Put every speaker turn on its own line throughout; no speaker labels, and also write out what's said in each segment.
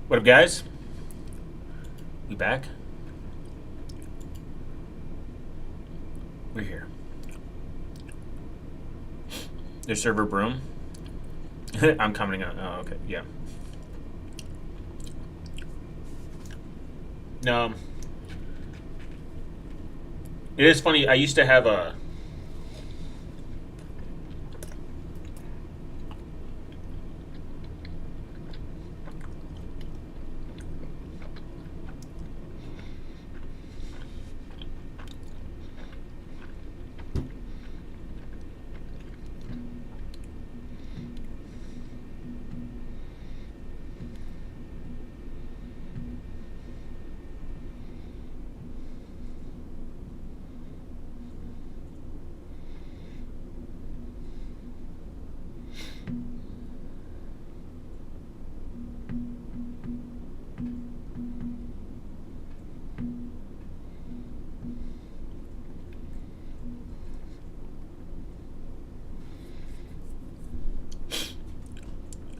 What up, guys? We back? We're here. There's server broom. I'm commenting on. Oh, okay. Yeah. No. It is funny. I used to have a.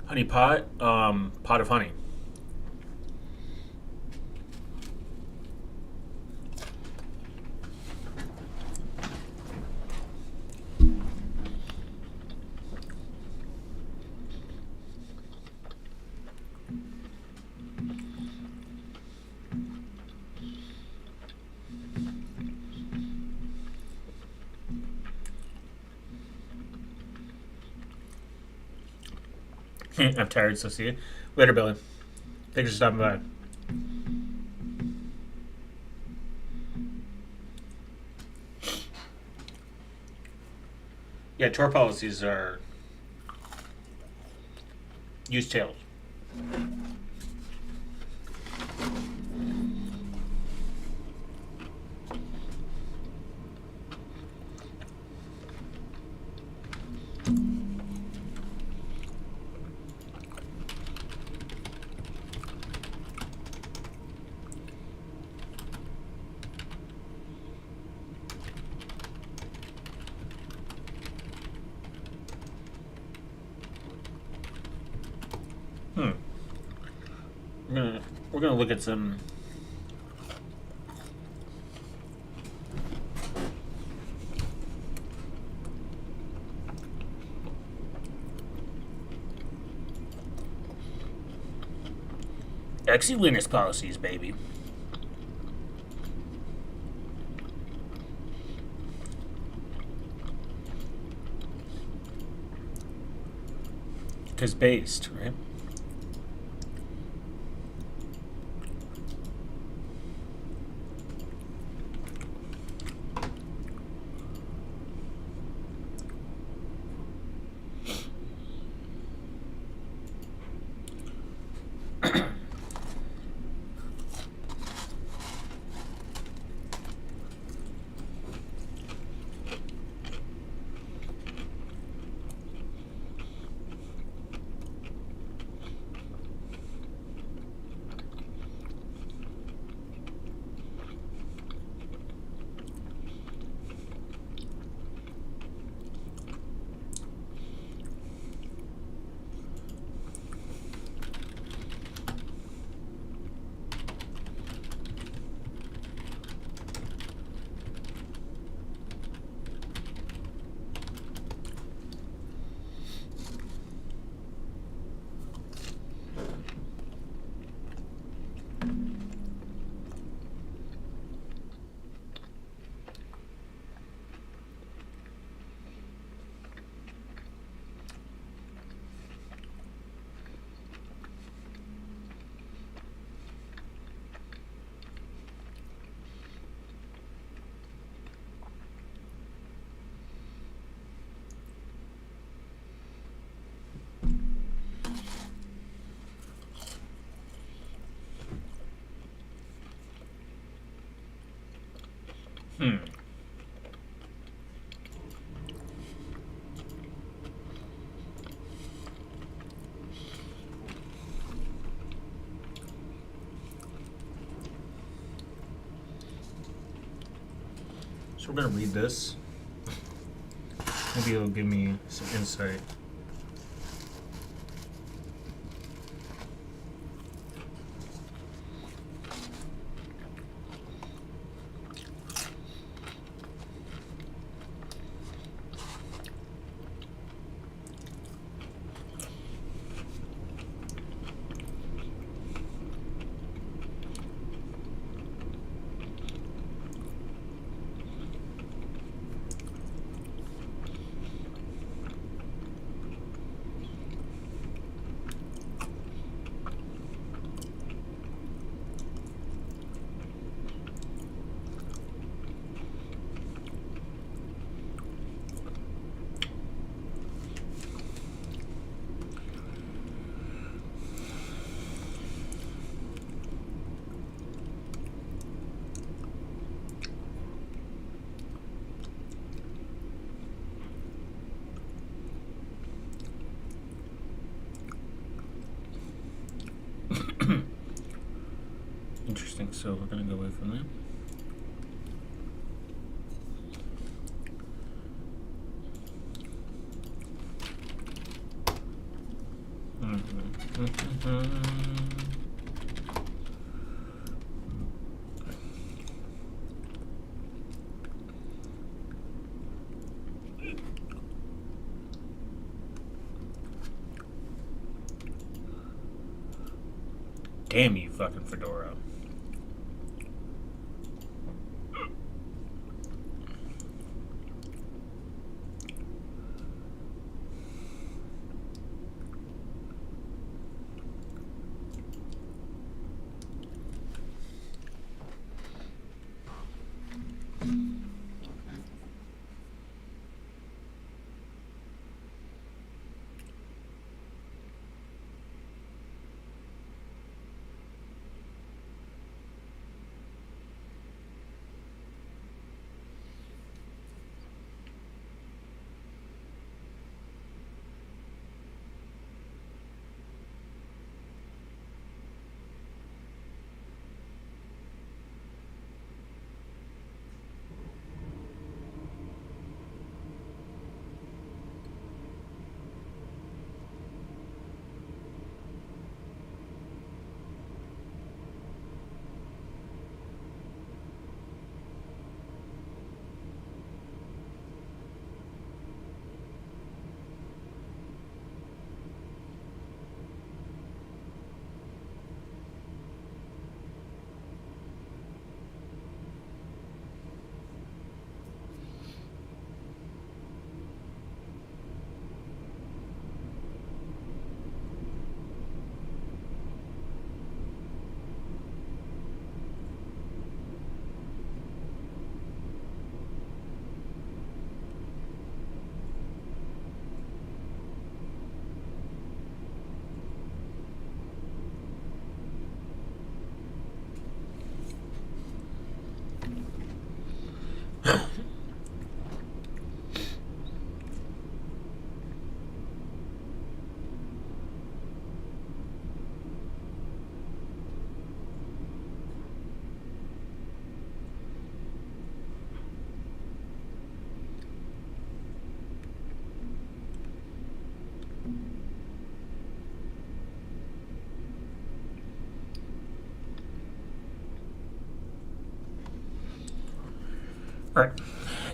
Honey pot, pot of honey. I'm tired, so see you later, Billy. Thanks for stopping by. Yeah, tour policies are use tails. Hmm. We're gonna look at some. SELinux policies, baby. Because based, right? Hmm. So we're gonna read this. Maybe it'll give me some insight. Interesting. So we're gonna go away from that. Damn you, fucking Fedora. Alright.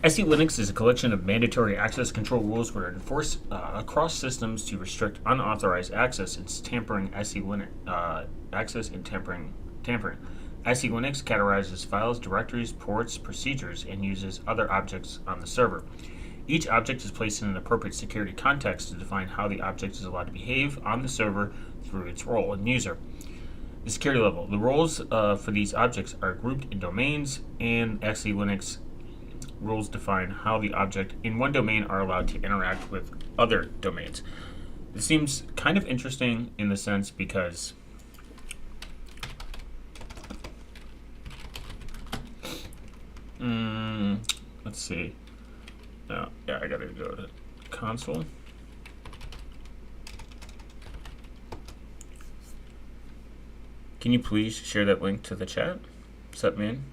SELinux is a collection of mandatory access control rules that are enforced across systems to restrict unauthorized access and tampering. Access and tampering. SELinux categorizes files, directories, ports, procedures, and uses other objects on the server. Each object is placed in an appropriate security context to define how the object is allowed to behave on the server through its role and user. The security level. The roles for these objects are grouped in domains, and SELinux rules define how the object in one domain are allowed to interact with other domains. This seems kind of interesting in the sense because let's see. Yeah, I gotta go to console. Can you please share that link to the chat? Sup, man?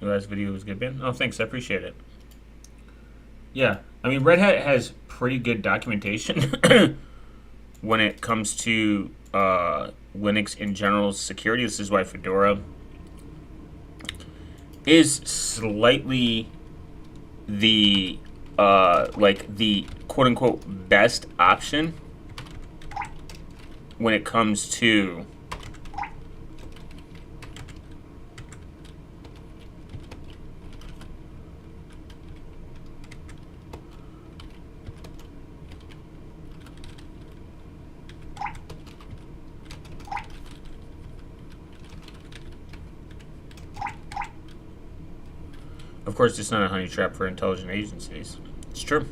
Your last video was good, man. Oh, thanks. I appreciate it. Yeah, I mean, Red Hat has pretty good documentation when it comes to Linux in general security. This is why Fedora is slightly the the quote-unquote best option when it comes to Of course, it's not a honey trap for intelligence agencies. It's true.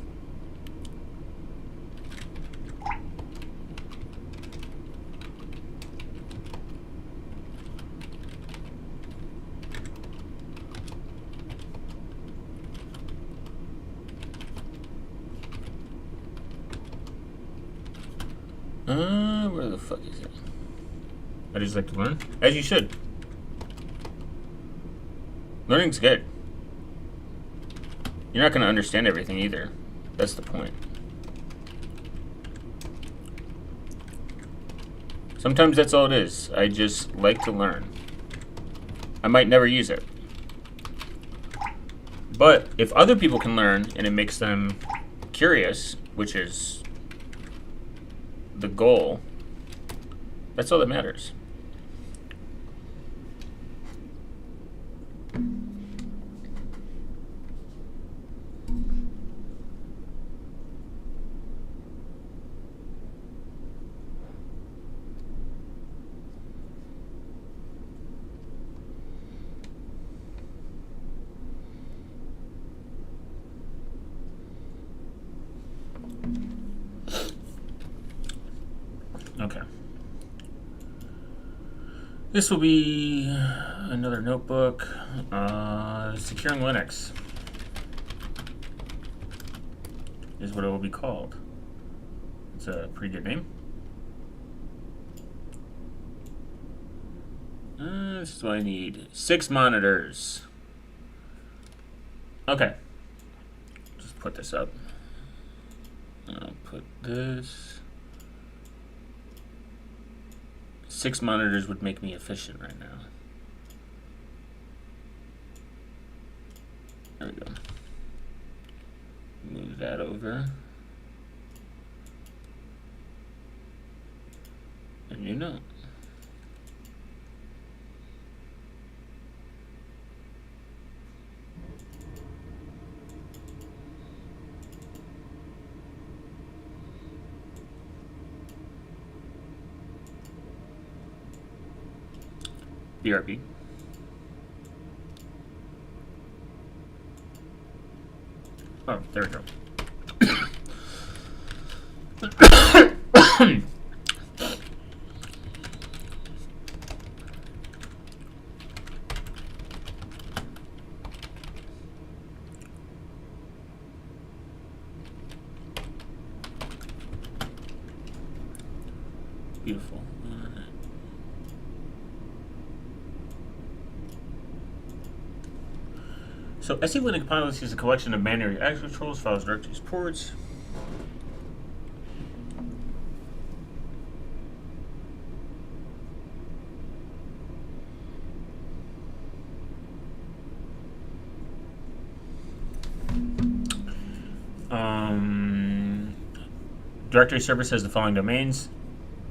Where the fuck is it? I just like to learn, as you should. Learning's good. You're not going to understand everything either. That's the point. Sometimes that's all it is. I just like to learn. I might never use it. But if other people can learn and it makes them curious, which is the goal, that's all that matters. Okay. This will be another notebook. Securing Linux is what it will be called. It's a pretty good name. This is what I need. 6 monitors. Okay. Just put this up. I'll put this. 6 monitors would make me efficient right now. There we go. Move that over. And you know. BRB. Oh, there we go. Beautiful. So SELinux pilots is a collection of binary access controls, files, directories, ports. Directory service has the following domains: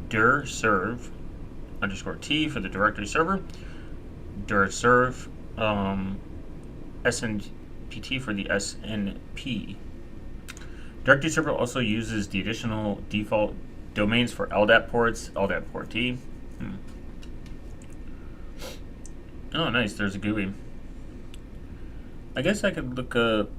dir serve _t for the directory server, dir serve SNPT for the SNP. Directory server also uses the additional default domains for LDAP ports, LDAP port T. Oh, nice. There's a GUI. I guess I could look up.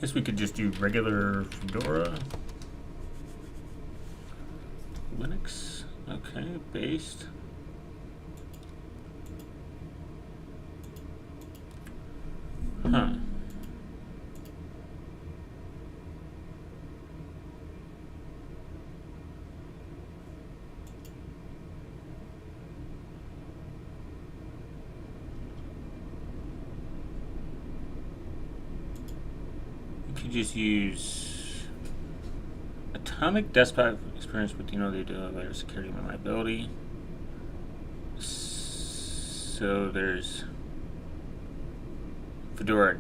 Guess we could just do regular Fedora Linux. Okay, based. Huh. just use Atomic Desktop Experience with, they do better security and reliability. So there's Fedora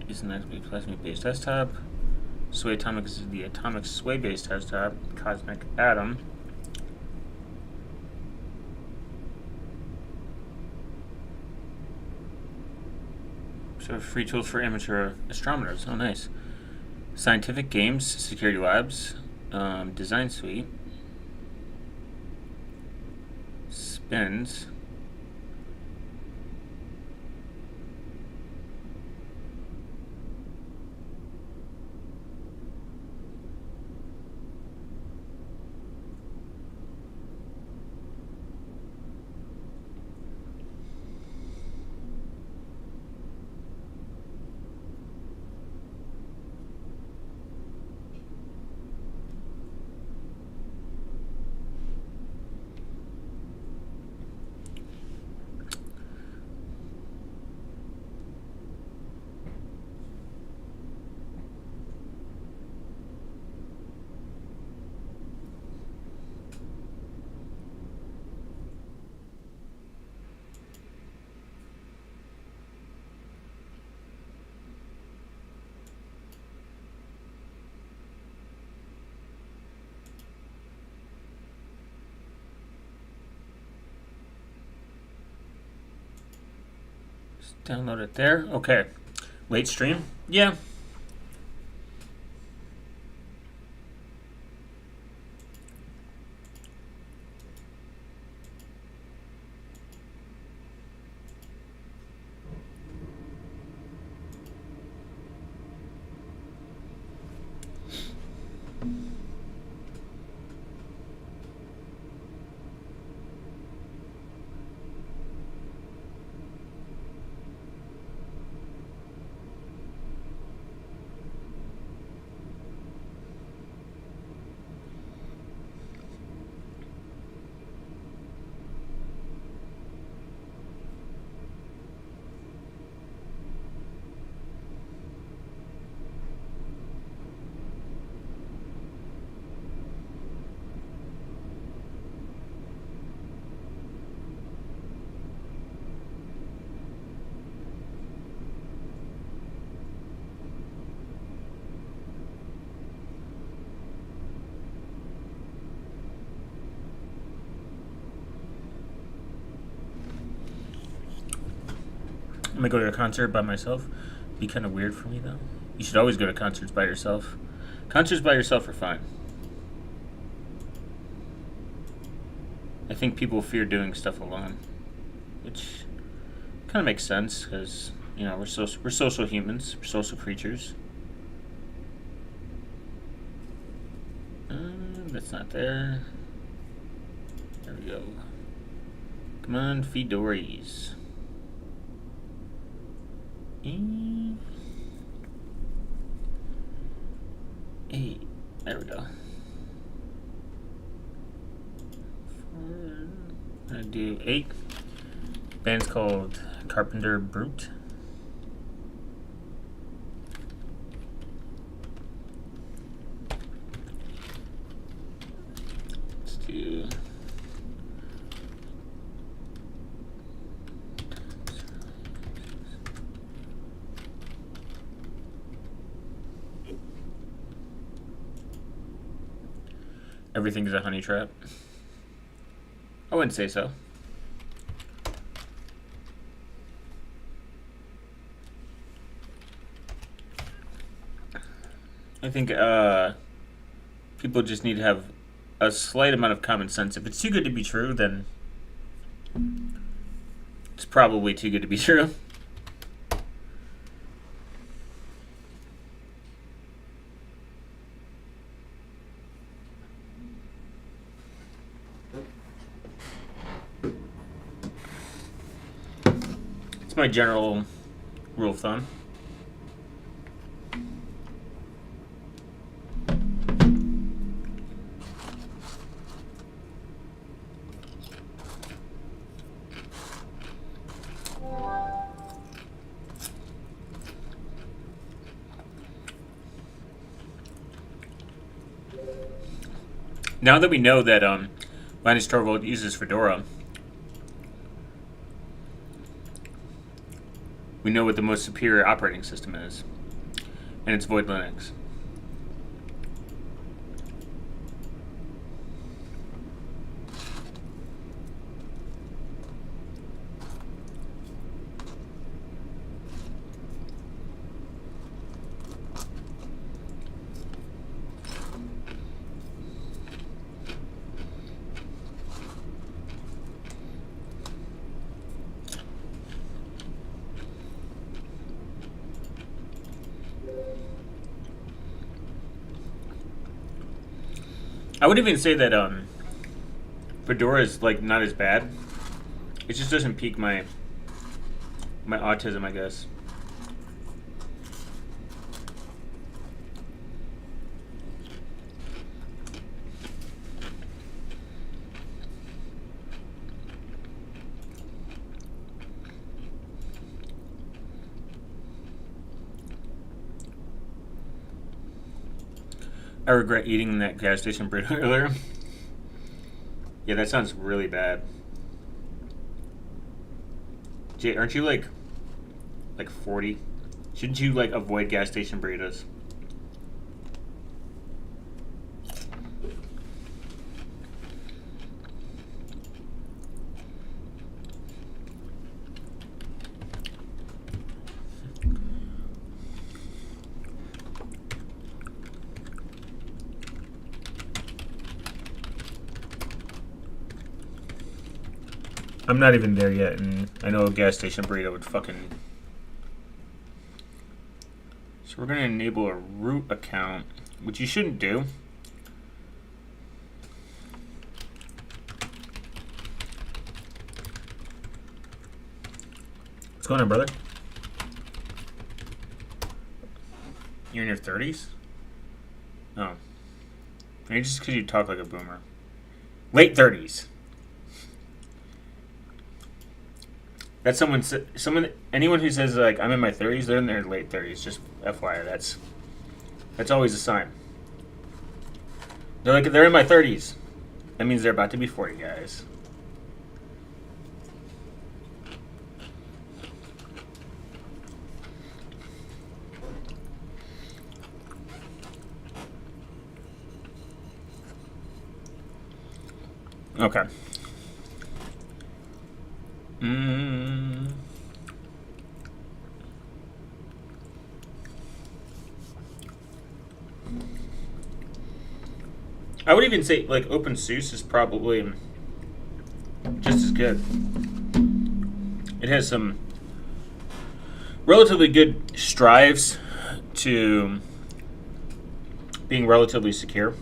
is an Plasma-based desktop. Sway Atomic is the Atomic Sway-based desktop. Cosmic Atom. So free tools for amateur astronomers. Oh, nice. Scientific Games, Security Labs, Design Suite, Spins, download it there. Okay. Late stream? Yeah. I'm gonna go to a concert by myself. Be kind of weird for me though. You should always go to concerts by yourself. Concerts by yourself are fine. I think people fear doing stuff alone, which kind of makes sense because we're social humans, we're social creatures. That's not there. There we go. Come on, Fedories. Eight. There we go. I'm gonna do 8. Band's called Carpenter Brute. Let's do. Everything is a honey trap. I wouldn't say so. I think people just need to have a slight amount of common sense. If it's too good to be true, then it's probably too good to be true. It's my general rule of thumb. Now that we know that Linus Torvald uses Fedora, we know what the most superior operating system is, and it's Void Linux. I would even say that Fedora is like not as bad. It just doesn't pique my autism, I guess. I regret eating that gas station burrito earlier. Yeah, that sounds really bad. Jay, aren't you like 40? Shouldn't you like avoid gas station burritos? I'm not even there yet, and I know a gas station burrito would fucking... So we're going to enable a root account, which you shouldn't do. What's going on, brother? You're in your 30s? Oh. Maybe just because you talk like a boomer. Late 30s. That's anyone who says like I'm in my 30s, they're in their late 30s. Just FYI, that's always a sign. They're like they're in my 30s. That means they're about to be 40, guys. Okay. I would even say like OpenSUSE is probably just as good. It has some relatively good strives to being relatively secure.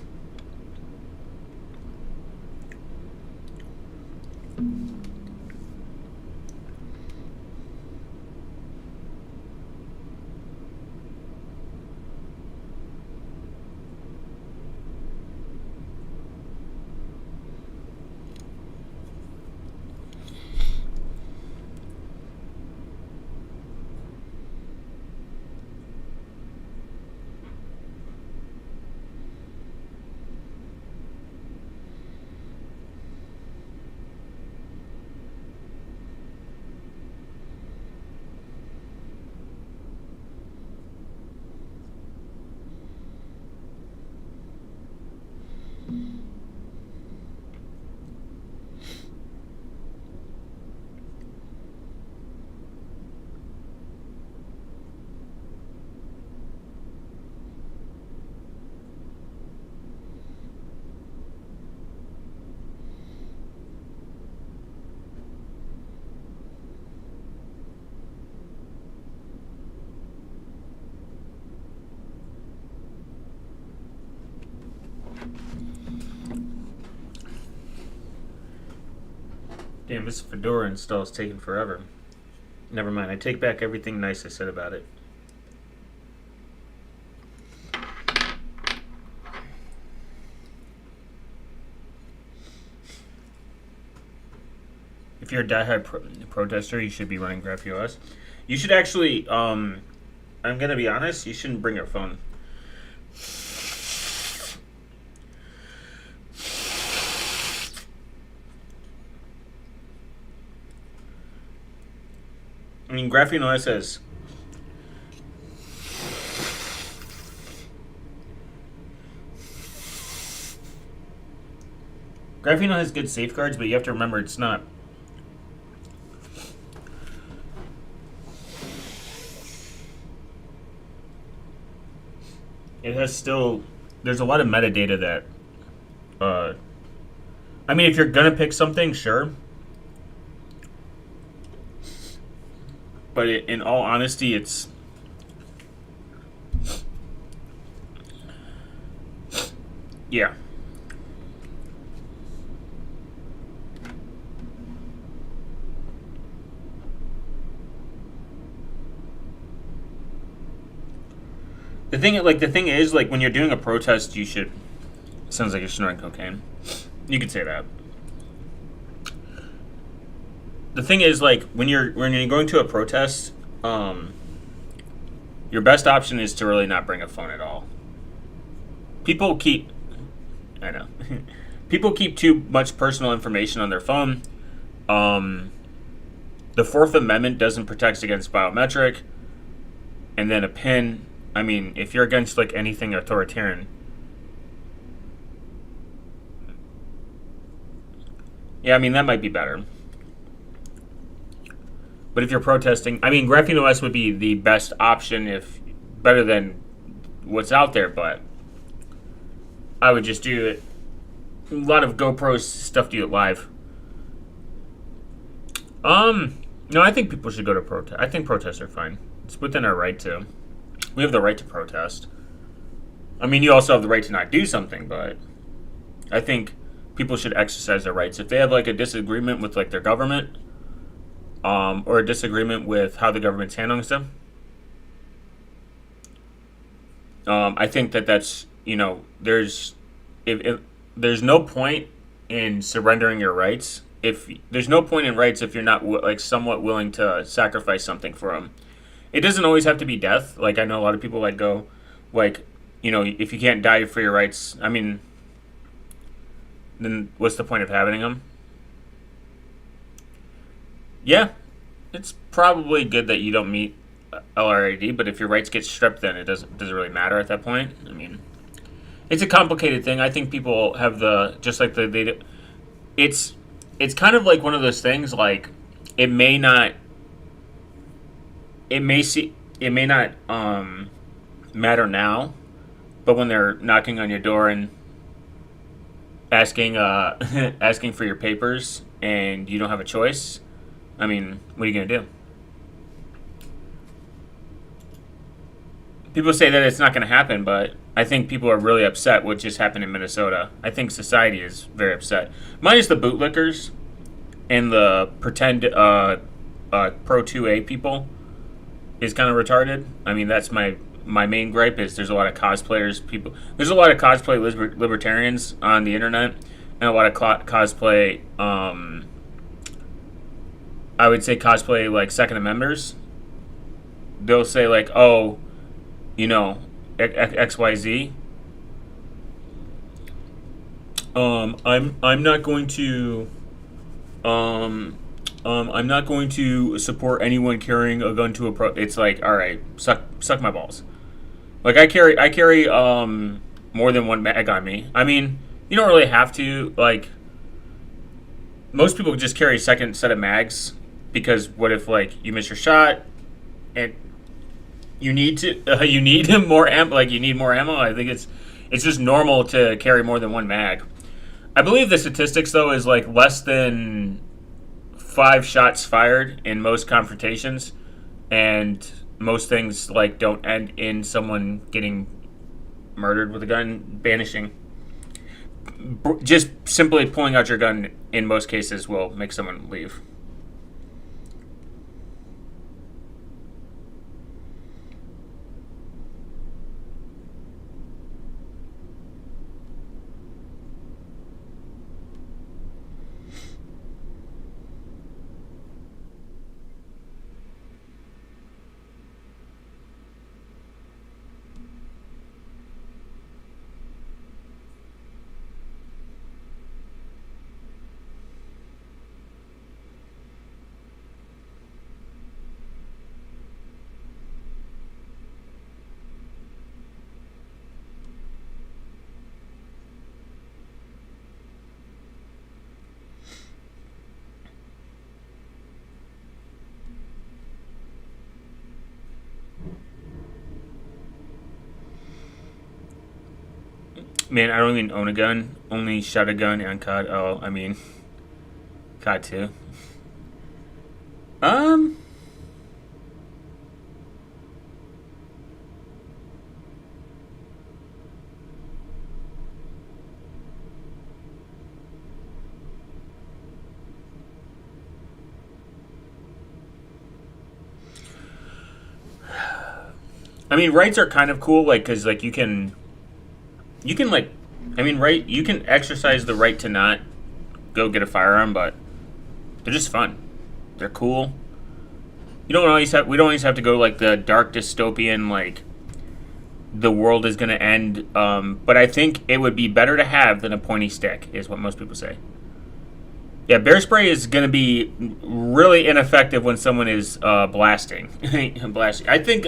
Damn, this Fedora install is taking forever. Never mind, I take back everything nice I said about it. If you're a diehard protester, you should be running GraphQOS. You should actually, I'm going to be honest, you shouldn't bring your phone. mean, Graphene OS says Graphene has good safeguards, but you have to remember it's not. It has still. There's a lot of metadata that. I mean, if you're gonna pick something, sure. But in all honesty, it's. Yeah. The thing is, like, when you're doing a protest, you should. Sounds like you're snorting cocaine. You could say that. The thing is, like, when you're going to a protest, your best option is to really not bring a phone at all. People keep. I know. People keep too much personal information on their phone. The Fourth Amendment doesn't protect against biometric, and then a PIN. I mean, if you're against like anything authoritarian, yeah, I mean that might be better. But if you're protesting, I mean, Graphene OS would be the best option if better than what's out there. But I would just do it. A lot of GoPro stuff do it live. No, I think people should go to protest. I think protests are fine. It's within our right to. We have the right to protest. I mean, you also have the right to not do something, but I think people should exercise their rights. If they have like a disagreement with like their government, or a disagreement with how the government's handling stuff, I think that's there's if there's no point in surrendering your rights. If there's no point in rights if you're not like somewhat willing to sacrifice something for them. It doesn't always have to be death. Like, I know a lot of people like go, like, if you can't die for your rights, I mean, then what's the point of having them? Yeah, it's probably good that you don't meet LRAD, but if your rights get stripped, then it doesn't really matter at that point. I mean, it's a complicated thing. I think people have it's kind of like one of those things. Like, it may not matter now, but when they're knocking on your door and asking asking for your papers and you don't have a choice, I mean, what are you gonna do? People say that it's not going to happen, but I think people are really upset what just happened in Minnesota. I think society is very upset. Minus the bootlickers and the pretend Pro 2A people is kind of retarded. I mean, that's my main gripe is there's a lot of cosplayers. There's a lot of cosplay libertarians on the internet and a lot of cosplay, I would say cosplay like Second Amendments. They'll say like, oh, XYZ. I'm not going to I'm not going to support anyone carrying a gun to a it's like, all right, suck my balls. Like, I carry more than one mag on me. I mean, you don't really have to. Like, most people just carry a second set of mags because what if like you miss your shot and you need more ammo. Like, you need more ammo. I think it's just normal to carry more than one mag. I believe the statistics though is like less than 5 shots fired in most confrontations, and most things like don't end in someone getting murdered with a gun. Banishing, just simply pulling out your gun in most cases will make someone leave. Man, I don't even own a gun. Only shot a gun and COD. Oh, I mean, COD 2. Um, I mean, rights are kind of cool, like, cause like you can like, I mean, right, you can exercise the right to not go get a firearm, but they're just fun. They're cool. You don't always have. We don't always have to go like the dark dystopian, like the world is going to end. But I think it would be better to have than a pointy stick, is what most people say. Yeah, bear spray is going to be really ineffective when someone is blasting. Blasting. I think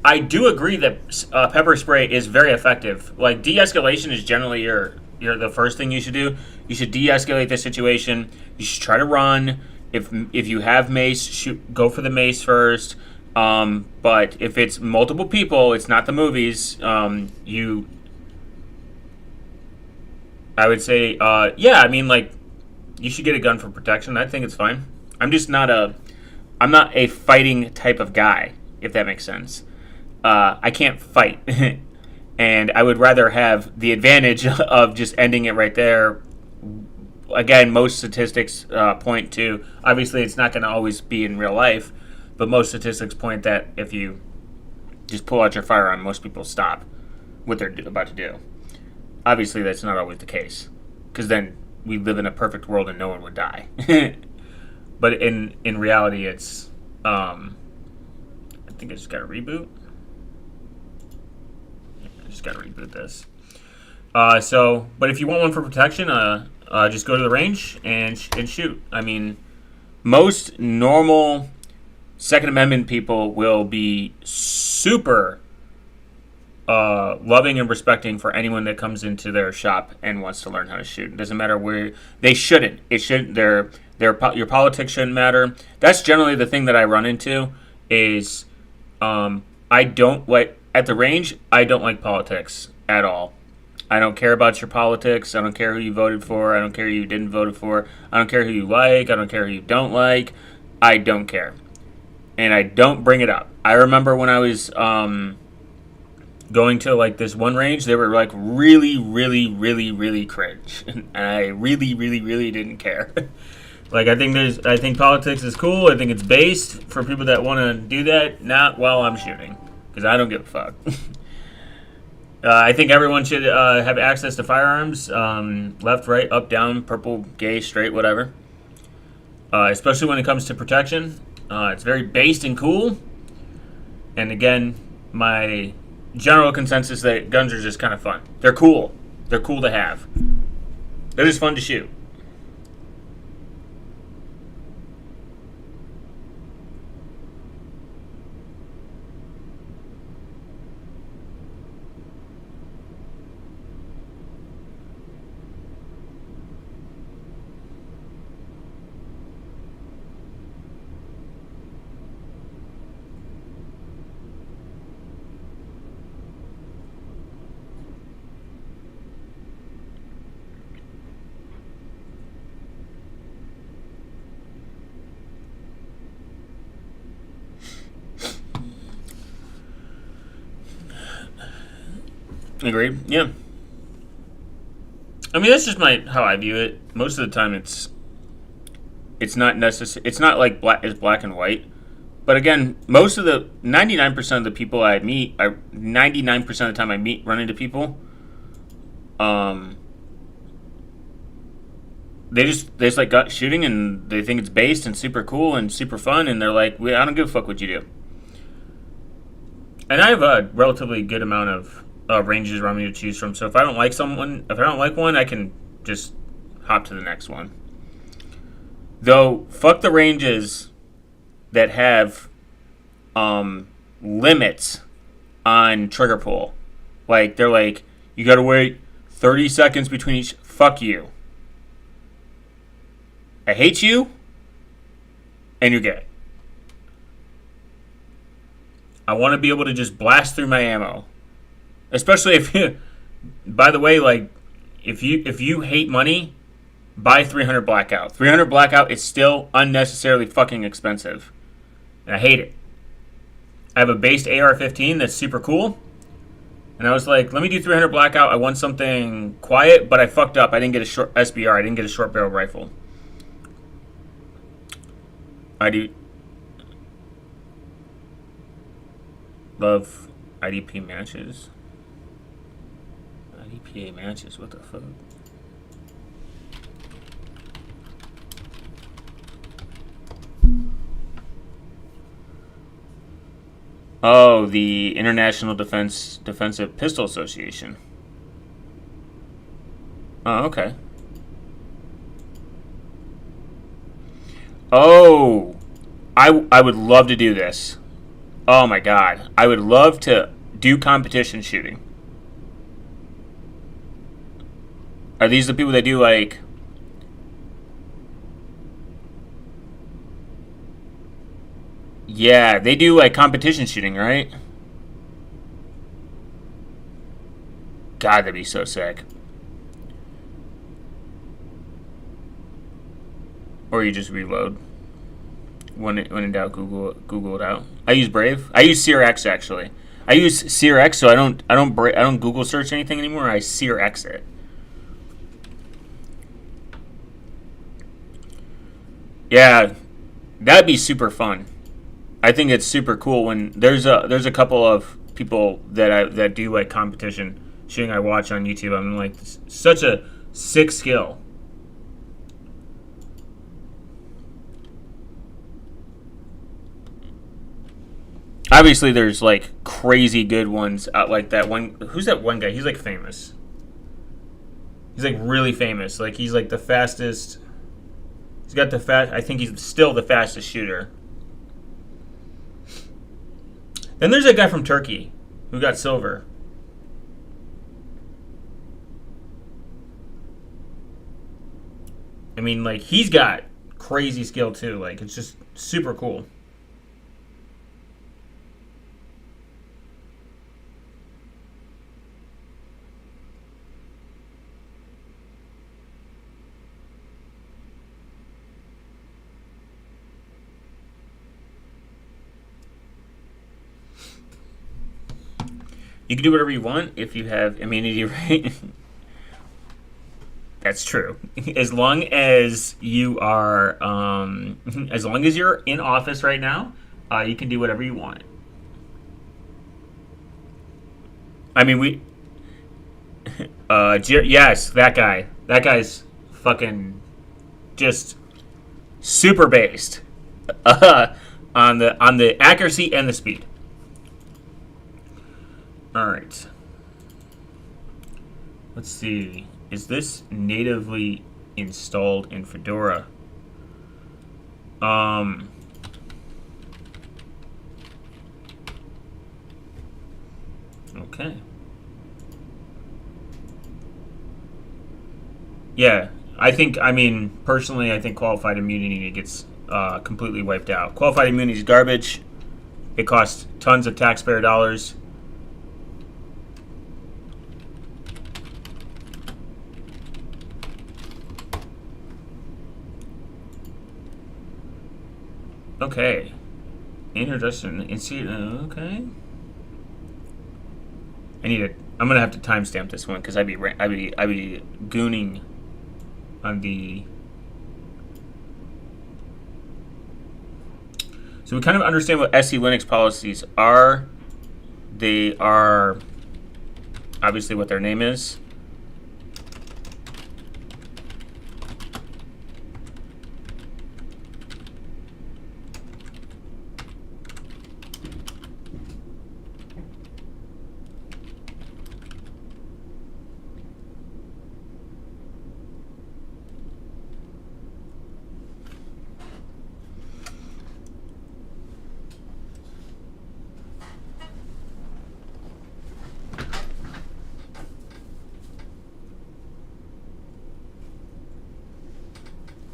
I do agree that pepper spray is very effective. Like de-escalation is generally your the first thing you should do. You should de-escalate the situation. You should try to run. If you have mace, go for the mace first. But if it's multiple people, it's not the movies. I would say, yeah. I mean, like, you should get a gun for protection. I think it's fine. I'm not a fighting type of guy, if that makes sense. I can't fight, and I would rather have the advantage of just ending it right there. Again, most statistics point to, obviously it's not going to always be in real life, but most statistics point that if you just pull out your firearm, most people stop what they're about to do. Obviously, that's not always the case, because then we live in a perfect world and no one would die. But in reality, it's I think I just got to reboot. I just got to reboot this. But if you want one for protection, just go to the range and shoot. I mean, most normal Second Amendment people will be super loving and respecting for anyone that comes into their shop and wants to learn how to shoot. It doesn't matter where they shouldn't. It shouldn't. Your politics shouldn't matter. That's generally the thing that I run into. Is I don't like at the range. I don't like politics at all. I don't care about your politics. I don't care who you voted for. I don't care who you didn't vote for. I don't care who you like. I don't care who you don't like. I don't care. And I don't bring it up. I remember when I was going to like this one range, they were like really, really, really, really cringe. And I really, really, really didn't care. Like I think politics is cool. I think it's based for people that want to do that, not while I'm shooting. Because I don't give a fuck. I think everyone should have access to firearms, left, right, up, down, purple, gay, straight, whatever. Especially when it comes to protection. It's very based and cool. And again, my general consensus that guns are just kind of fun. They're cool. They're cool to have. They're just fun to shoot. Agreed. Yeah. I mean, that's just how I view it. Most of the time, it's not necessary. It's not like black and white. But again, most of the 99% of the people I meet, 99% of the time I run into people, they just like got shooting and they think it's based and super cool and super fun, and they're like, I don't give a fuck what you do. And I have a relatively good amount of ranges around me to choose from. So if I don't like one, I can just hop to the next one. Though, fuck the ranges that have limits on trigger pull. Like, they're like, you gotta wait 30 seconds between each. Fuck you. I hate you, and you're gay. I want to be able to just blast through my ammo. Especially if By the way, like if you hate money, buy 300 Blackout. 300 Blackout is still unnecessarily fucking expensive. And I hate it. I have a based AR-15 that's super cool. And I was like, let me do 300 Blackout. I want something quiet, but I fucked up. I didn't get a short SBR. I didn't get a short barrel rifle. I do love IDP matches. IDPA matches, what the fuck? Oh, the International Defensive Pistol Association. Oh, okay. Oh, I would love to do this. Oh my god, I would love to do competition shooting. Are these the people that do like? Yeah, they do like competition shooting, right? God, that'd be so sick. Or you just reload. When in doubt, Google it out. I use Brave. I use SeerX actually. I use SeerX, so I don't Google search anything anymore. I SeerX it. Yeah, that'd be super fun. I think it's super cool when there's a couple of people that do like competition shooting I watch on YouTube. I'm like, such a sick skill. Obviously, there's like crazy good ones out like that one. Who's that one guy? He's like famous. He's like really famous. Like he's like the fastest. He's got the fast. I think he's still the fastest shooter. Then there's that guy from Turkey who got silver. I mean, like he's got crazy skill too. Like it's just super cool. You can do whatever you want if you have immunity, right? That's true. As long as you are, as long as you're in office right now, you can do whatever you want. I mean, yes, that guy. That guy's fucking just super based on the accuracy and the speed. All right. Let's see. Is this natively installed in Fedora? Okay. Yeah, personally, I think qualified immunity gets completely wiped out. Qualified immunity is garbage. It costs tons of taxpayer dollars. Okay. Introduction. Okay. I'm gonna have to timestamp this one because I'd be gooning on the. So we kind of understand what SELinux policies are. They are obviously what their name is.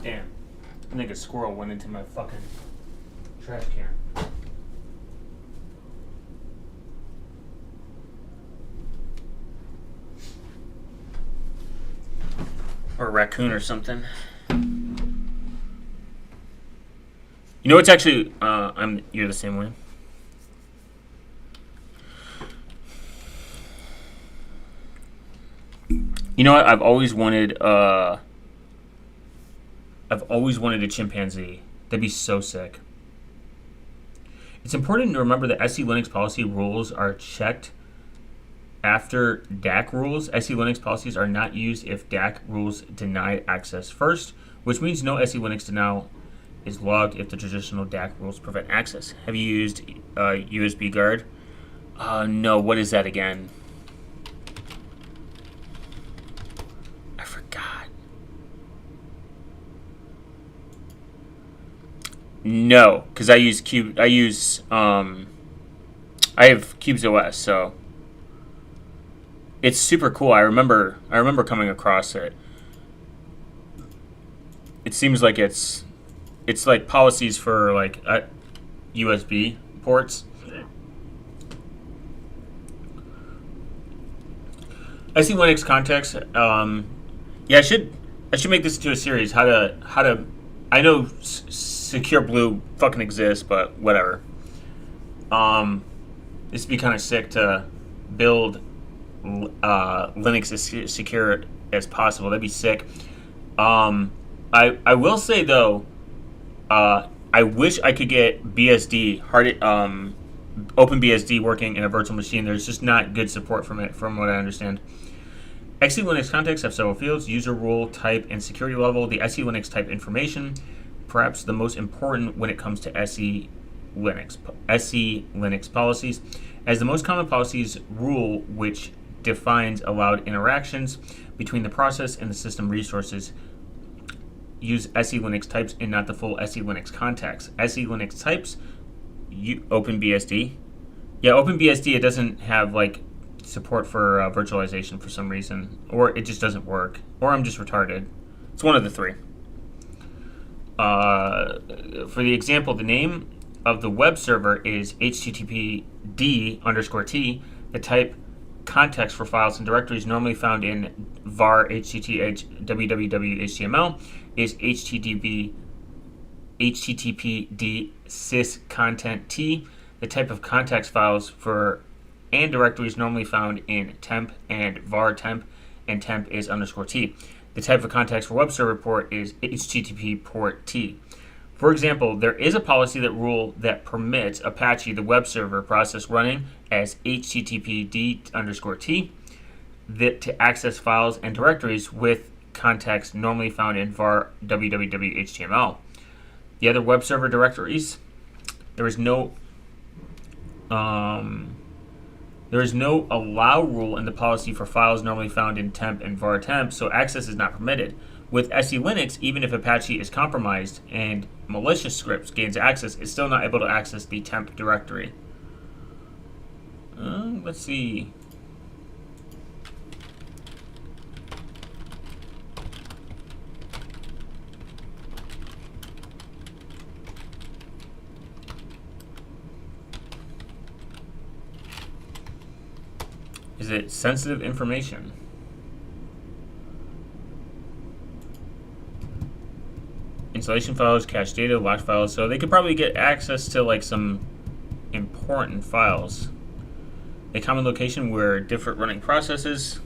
Damn. I think a squirrel went into my fucking trash can. Or a raccoon or something. You know, it's actually, you're the same way. You know what? I've always wanted a chimpanzee. That'd be so sick. It's important to remember that SELinux policy rules are checked after DAC rules. SELinux policies are not used if DAC rules deny access first, which means no SELinux denial is logged if the traditional DAC rules prevent access. Have you used USB guard? No. What is that again? I forgot. No, because I use I have Cubes OS, so it's super cool. I remember coming across it. It seems like it's like policies for like USB ports. SELinux context. Yeah, I should make this into a series. How to. I know Secure Blue fucking exists, but whatever. This would be kind of sick to build Linux as secure as possible. That'd be sick. I will say though, I wish I could get BSD OpenBSD working in a virtual machine. There's just not good support from it, from what I understand. SELinux contexts have several fields: user role, type, and security level. The SELinux type information, perhaps the most important when it comes to SELinux policies, as the most common policies rule which defines allowed interactions between the process and the system resources use SELinux types and not the full SELinux context. SELinux types, OpenBSD. Yeah, OpenBSD, it doesn't have like support for virtualization for some reason, or it just doesn't work, or I'm just retarded. It's one of the three. For the example, the name of the web server is HTTPD_T. The type context for files and directories normally found in var http www html is httpd sys content t. The type of context files for and directories normally found in temp and var temp, and temp is _t. The type of context for web server port is http port t. For example, there is a policy rule that permits Apache, the web server process running as httpd_t, to access files and directories with context normally found in var www html. The other web server directories, there is no allow rule in the policy for files normally found in temp and var temp, so access is not permitted. With SELinux, even if Apache is compromised and malicious scripts gains access, it's still not able to access the temp directory. Let's see. Is it sensitive information? Installation files, cache data, locked files. So they could probably get access to like some important files. A common location where different running processes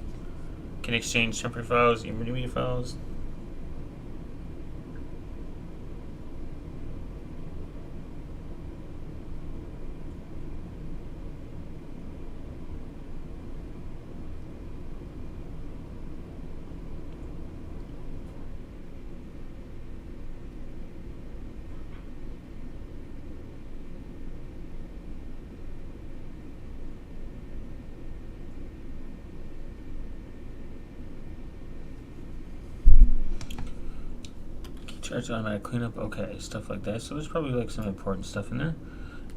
can exchange temporary files, intermediate files. Charge automatic cleanup, okay, stuff like that. So there's probably like some important stuff in there.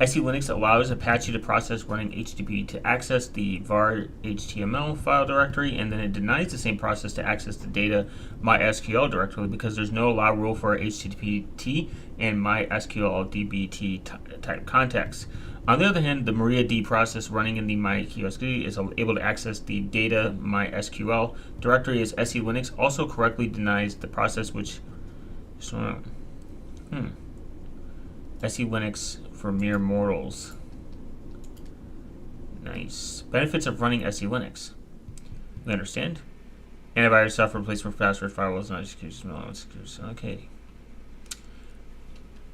SELinux allows Apache to process running HTTP to access the var HTML file directory, and then it denies the same process to access the data MySQL directory because there's no allow rule for HTTP-T and MySQL DBT type context. On the other hand, the MariaD process running in the MySQL is able to access the data MySQL directory as SELinux also correctly denies the process which SELinux for mere mortals. Nice. Benefits of running SELinux. We understand. Antivirus software replacement for password firewalls, not excuses. Okay.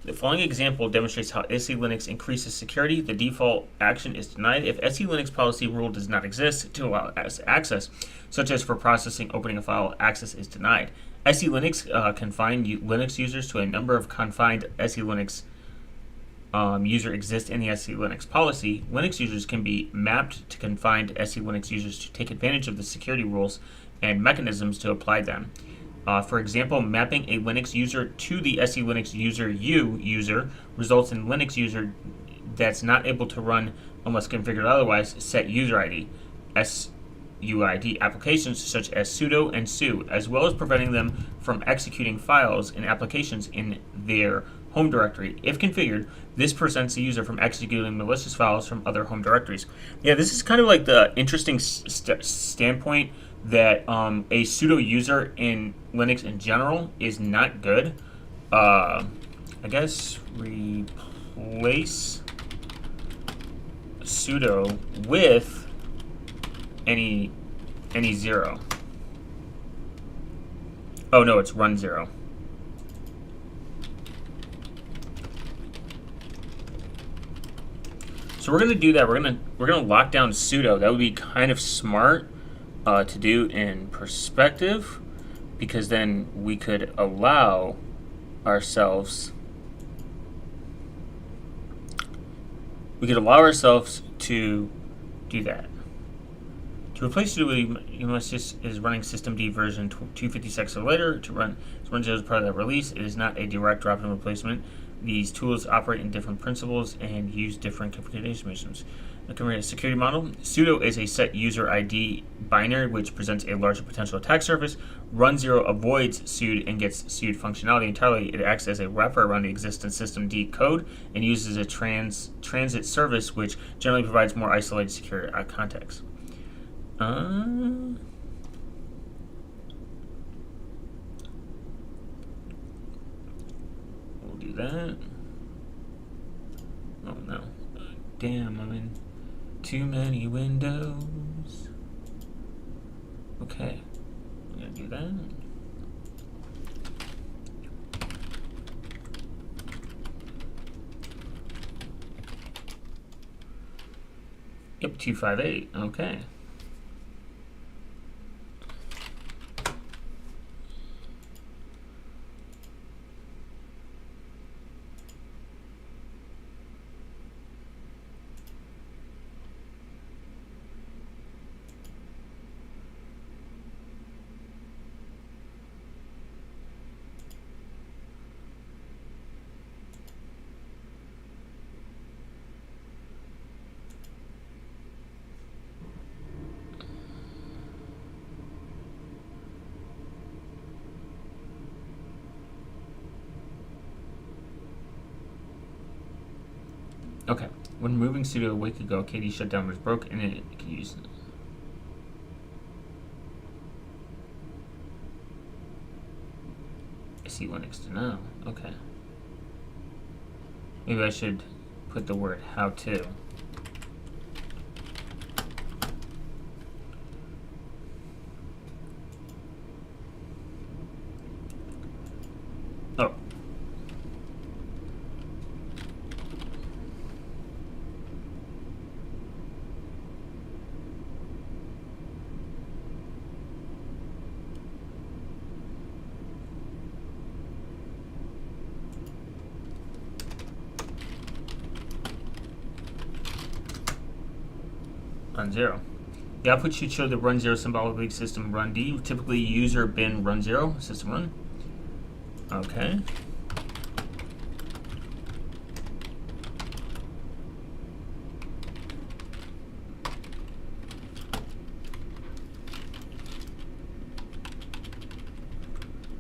The following example demonstrates how SELinux increases security. The default action is denied if SELinux policy rule does not exist to allow access, such as for processing, opening a file, access is denied. SELinux confined Linux users to a number of confined SELinux user exist in the SELinux policy. Linux users can be mapped to confined SELinux users to take advantage of the security rules and mechanisms to apply them. For example, mapping a Linux user to the SELinux user results in Linux user that's not able to run unless configured otherwise set user ID, SUID applications such as sudo and su, as well as preventing them from executing files and applications in their home directory. If configured, this prevents the user from executing malicious files from other home directories. Yeah, this is kind of like the interesting standpoint that a sudo user in Linux in general is not good. I guess replace sudo with any zero. Oh no, it's run zero. So we're gonna do that. We're gonna lock down sudo. That would be kind of smart to do in perspective, because then we could allow ourselves to do that. To replace sudo, you must just is running systemd version 256 or later to run zero as part of that release. It is not a direct drop-in replacement. These tools operate in different principles and use different configuration mechanisms. The security model. Sudo is a set user ID binary which presents a larger potential attack surface. Run zero avoids sudo and gets sudo functionality entirely. It acts as a wrapper around the existing systemd code and uses a transit service which generally provides more isolated secure context. We'll do that. Oh no. Damn, I'm in too many windows. Okay. I'm gonna do that. Yep, 258. Okay. Okay. When removing sudo a week ago, KD shutdown was broke and it can use SELinux to know. Okay. Maybe I should put the word how to. Oh. Run zero. The output should show the run zero symbolically system run D. Typically user bin run zero system run. Okay.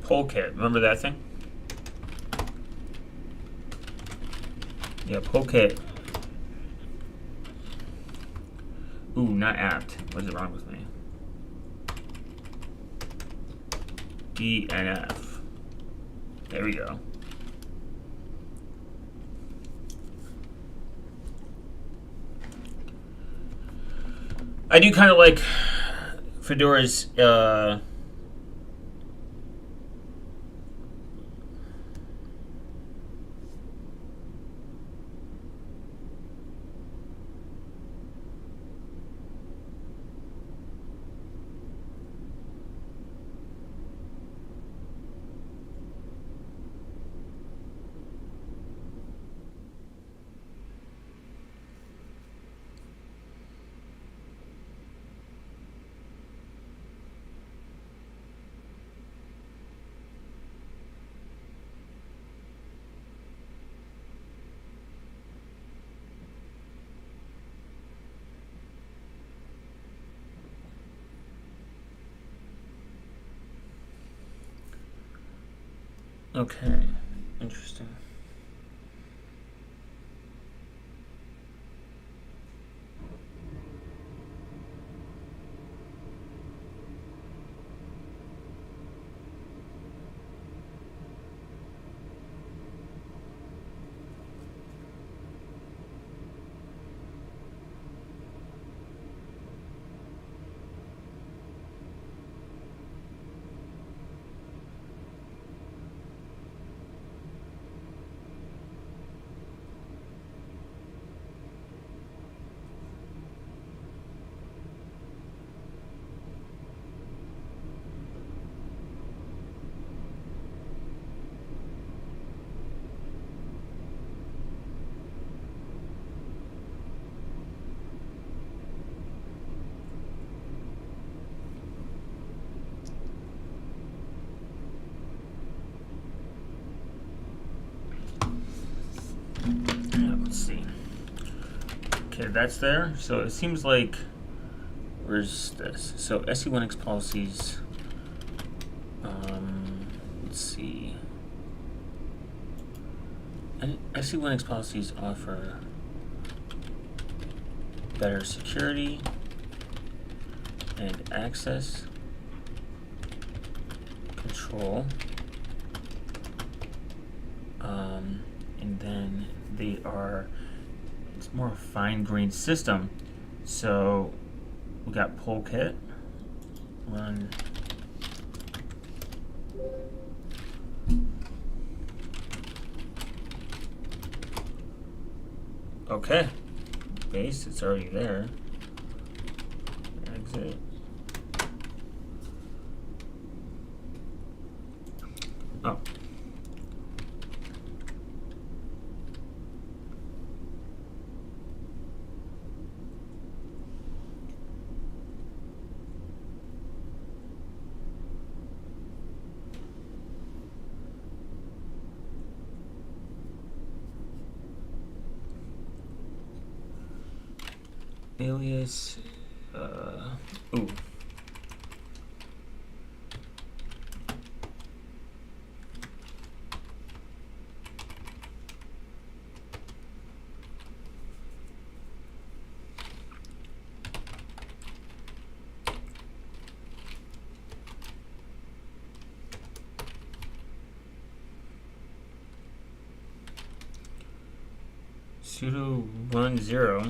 Polkit, remember that thing? Yeah, Polkit Ooh, not apt. What is wrong with me? E and F. There we go. I do kind of like Fedora's okay, interesting. Let's see. Okay, that's there. So it seems like, where's this? So SELinux policies. Let's see. And SELinux policies offer better security and access control. And then they are, it's more a fine-grained system. So we got polkit, run okay, base, it's already there. Exit. Oh. Alias, ooh. Sudo run 0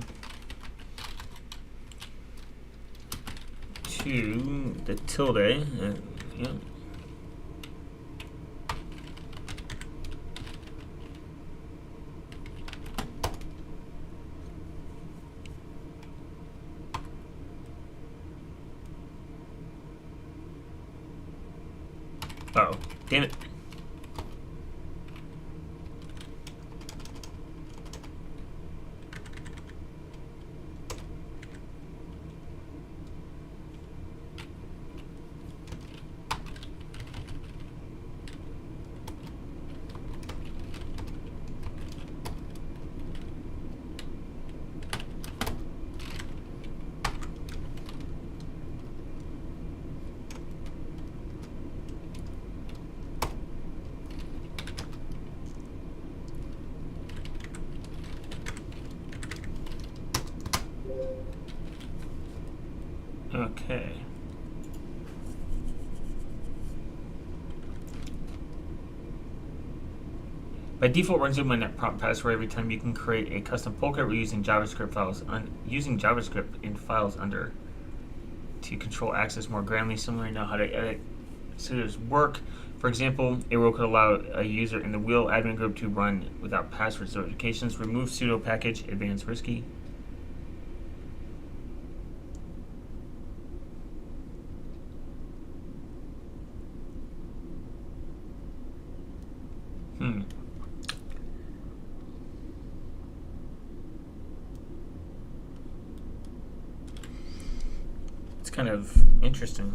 to the tilde, yeah. Uh oh, damn it. Okay. By default, runs my net prompt password every time. You can create a custom pull quote using JavaScript files. Using JavaScript in files under to control access more grandly. Similarly, know how to edit sudo's work. For example, a rule could allow a user in the wheel admin group to run without password notifications. Remove sudo package, advanced risky. It's kind of interesting.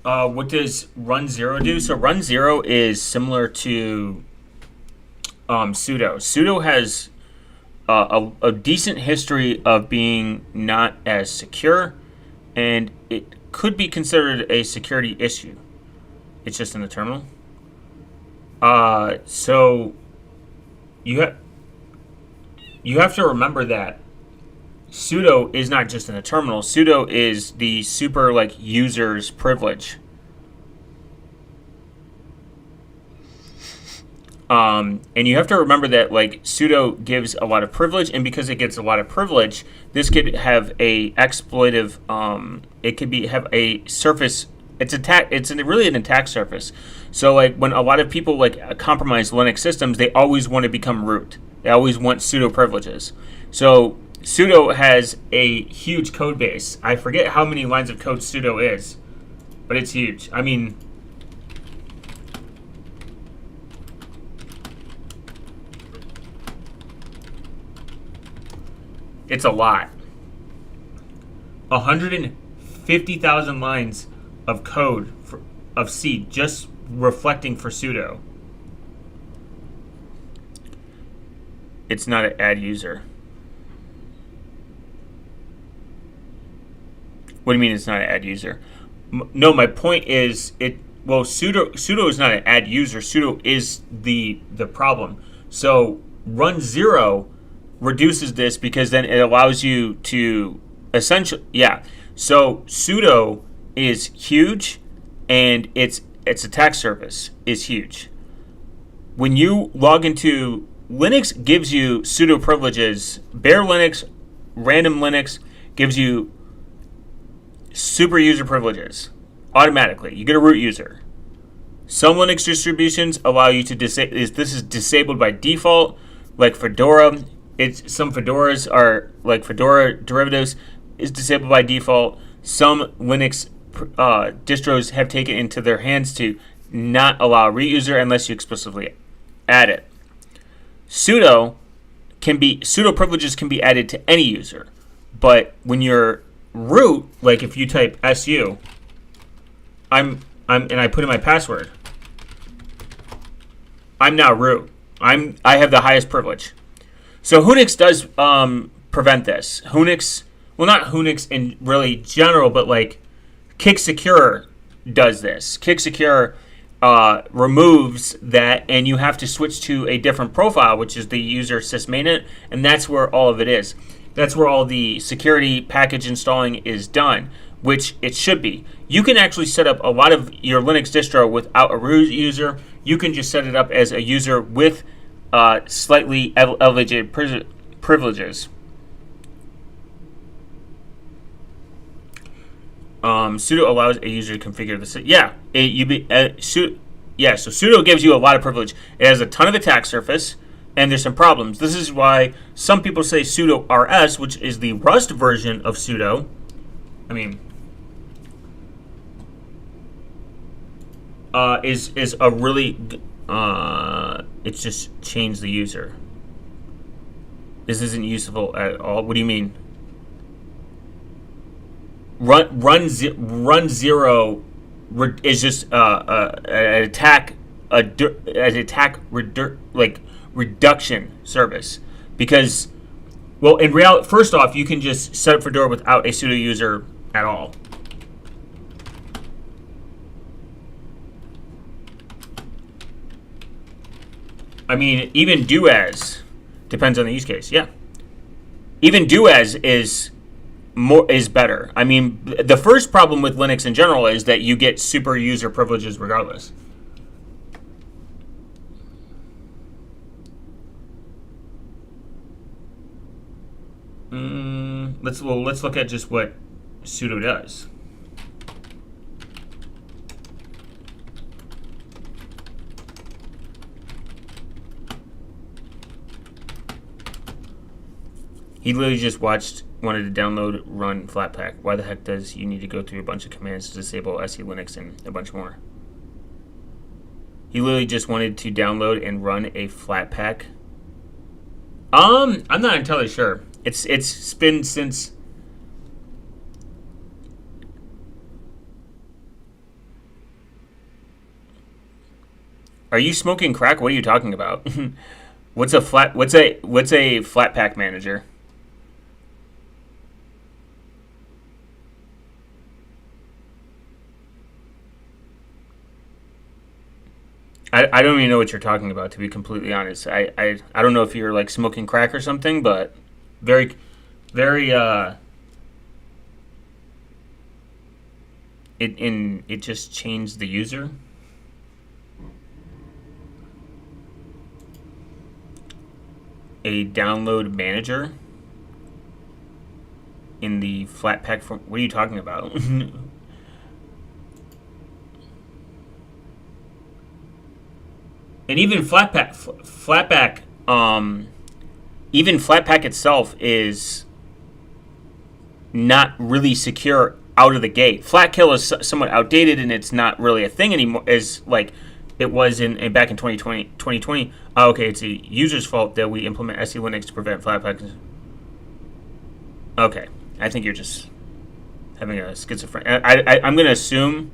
What does run 0 do? So run 0 is similar to sudo. Sudo has a decent history of being not as secure, and it could be considered a security issue. It's just in the terminal. So you have to remember that sudo is not just in the terminal. Sudo is the super user's privilege. And you have to remember that sudo gives a lot of privilege, and because it gets a lot of privilege, this could have a exploitive. It could have a surface. It's really an attack surface. So when a lot of people compromise Linux systems, they always want to become root. They always want sudo privileges. So sudo has a huge code base. I forget how many lines of code sudo is, but it's huge. I mean, it's a lot. 150,000 lines of code of C just reflecting for sudo. It's not an add user. What do you mean it's not an add user? No, my point is sudo is not an add user. Sudo is the problem. So run 0 reduces this because then it allows you to essentially, So sudo is huge, and its attack surface is huge. When you log into Linux, gives you sudo privileges. Bare Linux, random Linux gives you super user privileges automatically. You get a root user. Some Linux distributions allow you to disable. This is disabled by default, like Fedora. Some Fedoras are Fedora derivatives is disabled by default. Some Linux distros have taken into their hands to not allow root user unless you explicitly add it. Sudo privileges can be added to any user, but when you're root, if you type su, and I put in my password, I'm now root. I have the highest privilege. So Unix does prevent this. Unix, well, not Unix in really general, but Kick Secure does this. Kick Secure removes that, and you have to switch to a different profile, which is the user sysmainit, and that's where all of it is. That's where all the security package installing is done, which it should be. You can actually set up a lot of your Linux distro without a root user. You can just set it up as a user with slightly elevated privileges. Sudo allows a user to configure the so sudo gives you a lot of privilege. It has a ton of attack surface, and there's some problems. This is why some people say sudo rs, which is the Rust version of sudo, I mean, is a really it's just changed the user. This isn't useful at all. What do you mean? Run zero is just an attack reduction service, because, well, in reality, first off, you can just set up Fedora without a sudo user at all. I mean, even do as depends on the use case. Yeah, even do as is better. I mean, the first problem with Linux in general is that you get super user privileges regardless. Let's look at just what sudo does. He literally just wanted to download run Flatpak. Why the heck does you need to go through a bunch of commands to disable SELinux and a bunch more? He literally just wanted to download and run a Flatpak. I'm not entirely sure. It's been since. Are you smoking crack? What are you talking about? What's a Flatpak manager? I don't even know what you're talking about, to be completely honest. I don't know if you're like smoking crack or something, but very it just changed the user. A download manager in the Flatpak form. What are you talking about? And even Flatpak, even Flatpak itself is not really secure out of the gate. Flatkill is somewhat outdated, and it's not really a thing anymore, as like it was in back in 2020. Oh, okay, it's a user's fault that we implement SELinux to prevent Flatpak. Okay, I think you're just having a schizophrenia. I'm going to assume.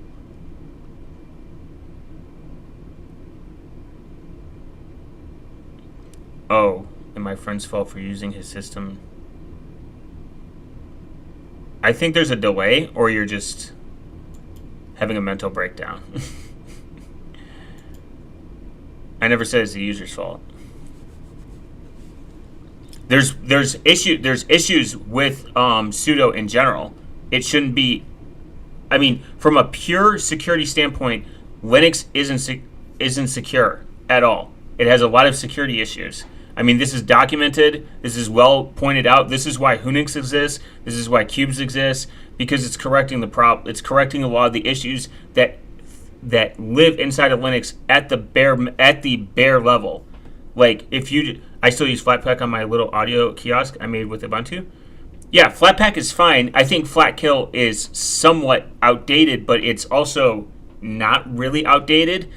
Oh, and my friend's fault for using his system. I think there's a delay, or you're just having a mental breakdown. I never said it's the user's fault. There's issues with sudo in general. It shouldn't be. I mean, from a pure security standpoint, Linux isn't secure at all. It has a lot of security issues. I mean, this is documented. This is well pointed out. This is why Unix exists. This is why Cubes exists, because it's correcting the problem. It's correcting a lot of the issues that live inside of Linux at the bare level. Like, I still use Flatpak on my little audio kiosk I made with Ubuntu. Yeah, Flatpak is fine. I think Flatkill is somewhat outdated, but it's also not really outdated.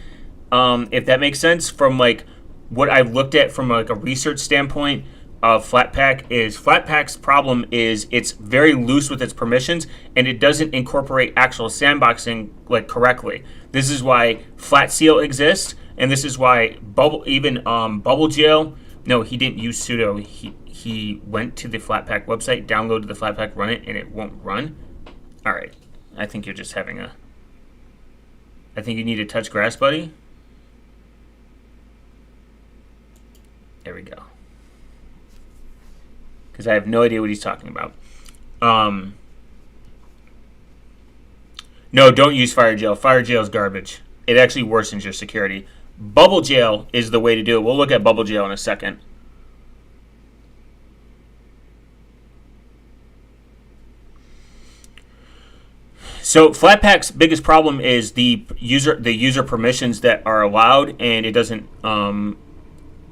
If that makes sense. From like what I've looked at from like a research standpoint of Flatpak's problem is it's very loose with its permissions, and it doesn't incorporate actual sandboxing like correctly. This is why FlatSeal exists, and this is why Bubble Jail. No, he didn't use sudo. He went to the Flatpak website, downloaded the Flatpak, run it, and it won't run. All right, I think you're just having a. I think you need to touch grass, buddy. There we go. Because I have no idea what he's talking about. No, don't use Fire Jail. Fire Jail is garbage. It actually worsens your security. Bubble Jail is the way to do it. We'll look at Bubble Jail in a second. So Flatpak's biggest problem is the user permissions that are allowed, and it doesn't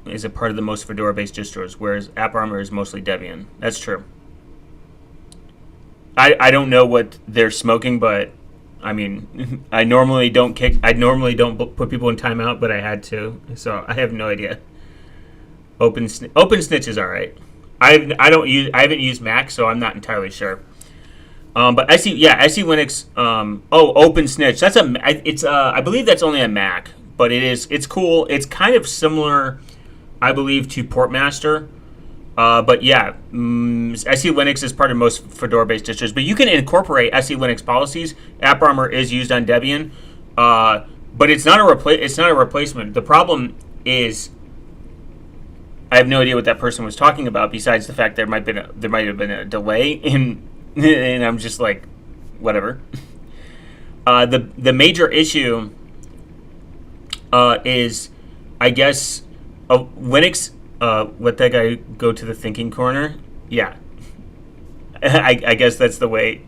is a part of the most Fedora-based distros, whereas AppArmor is mostly Debian. That's true. I don't know what they're smoking, but I mean, I normally don't put people in timeout, but I had to, so I have no idea. Open snitch is all right. I haven't used Mac, so I'm not entirely sure. But SE Linux. Open snitch. I believe that's only a Mac, but it's cool. It's kind of similar, I believe, to Portmaster. But yeah, SE Linux is part of most Fedora-based distros. But you can incorporate SE Linux policies. AppArmor is used on Debian, but it's not a replacement. The problem is, I have no idea what that person was talking about. Besides the fact there might have been a delay in, and I'm just like, whatever. The major issue is, I guess, Linux. Let that guy go to the thinking corner. Yeah, I guess that's the way.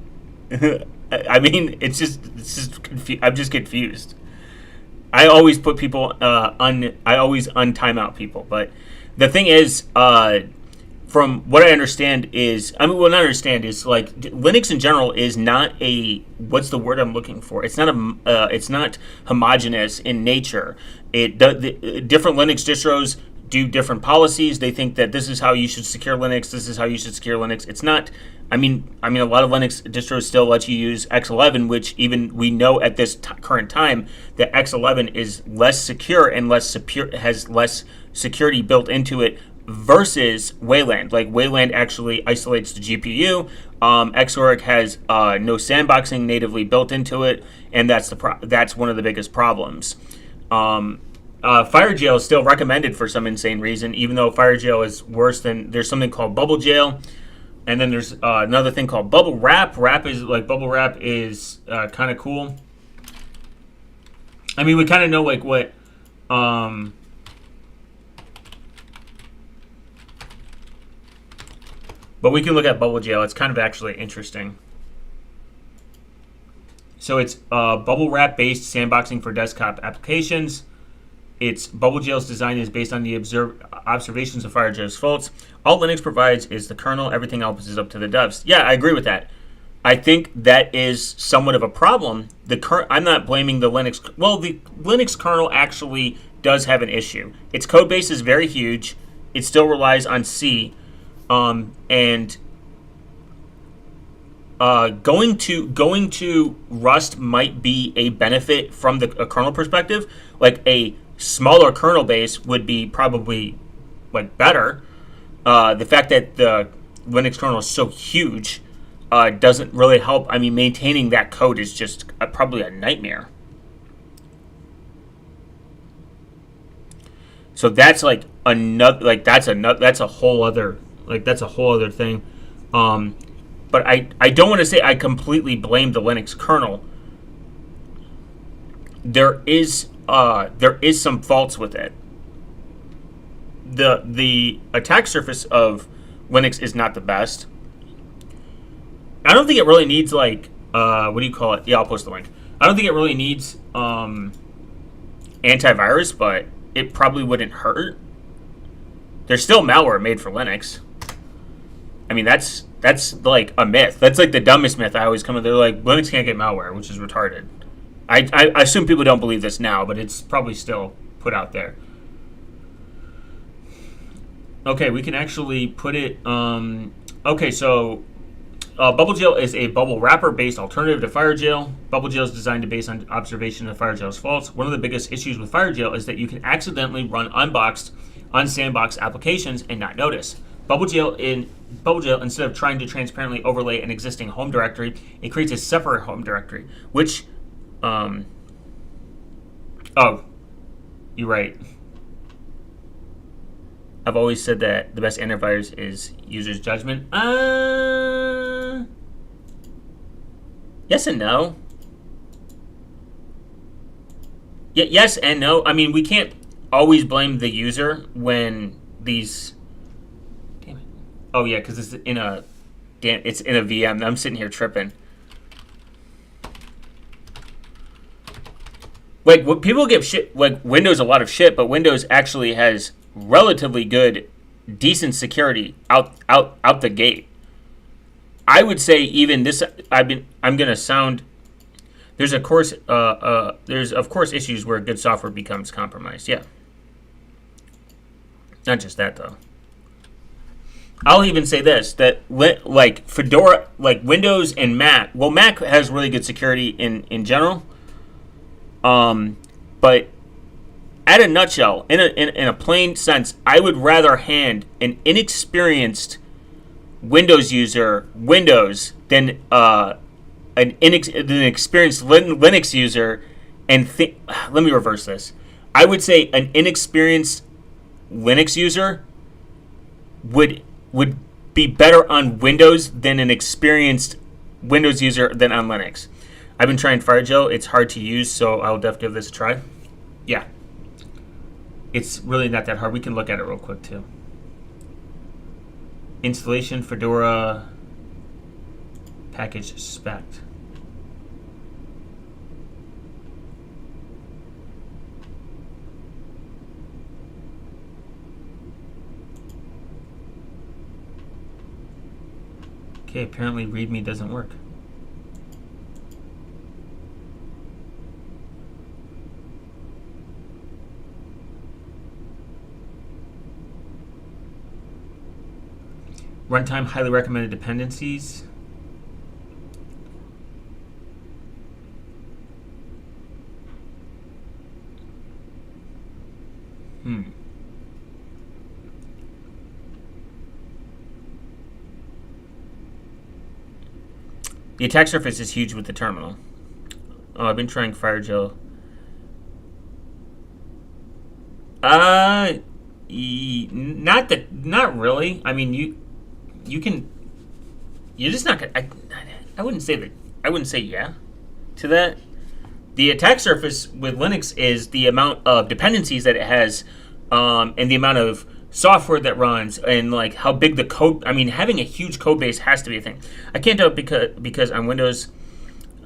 I mean, it's just I'm just confused. I always put people I always untimeout people, but the thing is, from what I understand is, what I understand is like Linux in general is not what's the word I'm looking for? It's not homogeneous in nature. The different Linux distros do different policies. They think that this is how you should secure Linux. This is how you should secure Linux. It's not. I mean, a lot of Linux distros still let you use X11, which even we know at this current time that X11 is less secure and has less security built into it versus Wayland. Like Wayland actually isolates the GPU. Xorg has no sandboxing natively built into it, and that's one of the biggest problems. FireJail is still recommended for some insane reason, even though FireJail is worse than. There's something called Bubble Jail, and then there's another thing called Bubble Wrap. Bubble Wrap is kind of cool. I mean, we kind of know like what. But we can look at Bubble Jail. It's kind of actually interesting. So it's Bubble Wrap based sandboxing for desktop applications. Its Bubble Jail's design is based on the observations of FireJail's faults. All Linux provides is the kernel. Everything else is up to the devs. Yeah, I agree with that. I think that is somewhat of a problem. I'm not blaming the Linux. Well, the Linux kernel actually does have an issue. Its code base is very huge. It still relies on C, and going to Rust might be a benefit from a kernel perspective. Like a smaller kernel base would be probably like better. The fact that the Linux kernel is so huge doesn't really help. I mean, maintaining that code is just probably a nightmare. So that's like that's a whole other thing. But I don't want to say I completely blame the Linux kernel. There is some faults with it. The attack surface of Linux is not the best. I don't think it really needs what do you call it? Yeah, I'll post the link. I don't think it really needs antivirus, but it probably wouldn't hurt. There's still malware made for Linux. I mean, that's like a myth. That's like the dumbest myth I always come with. They're like, Linux can't get malware, which is retarded. I assume people don't believe this now, but it's probably still put out there. Okay, we can actually put it. Okay, so Bubble Jail is a bubble wrapper-based alternative to FireJail. Bubble Jail is designed to base on observation of FireJail's faults. One of the biggest issues with FireJail is that you can accidentally run unboxed, unsandboxed applications and not notice. Bubble Jail, instead of trying to transparently overlay an existing home directory, it creates a separate home directory, which, oh, you're right. I've always said that the best antivirus is user's judgment. Yes and no. Yes and no. I mean, we can't always blame the user when these. Damn it. Oh yeah, because it's in a VM. I'm sitting here tripping. Like, what people give shit, like Windows a lot of shit, but Windows actually has decent security out the gate. I would say even this. I'm gonna sound. There's of course issues where good software becomes compromised. Yeah. Not just that though. I'll even say this, that like Fedora, like Windows and Mac. Well, Mac has really good security in general. But at a nutshell, in a plain sense, I would rather hand an inexperienced Windows user Windows than an experienced Linux user. And let me reverse this. I would say an inexperienced Linux user would be better on Windows than an experienced Windows user than on Linux. I've been trying FireGel. It's hard to use, so I'll definitely give this a try. Yeah. It's really not that hard. We can look at it real quick, too. Installation, Fedora, package spec. Okay, apparently README doesn't work. Runtime highly recommended dependencies. The attack surface is huge with the terminal. Oh, I've been trying FireGel. Not really. I mean, you're just not gonna. I wouldn't say that. I wouldn't say yeah to that. The attack surface with Linux is the amount of dependencies that it has, and the amount of software that runs, and like how big the code. I mean, having a huge code base has to be a thing. I can't do it because on Windows,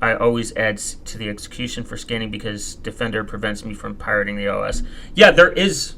I always add to the execution for scanning because Defender prevents me from pirating the OS. Yeah, there is.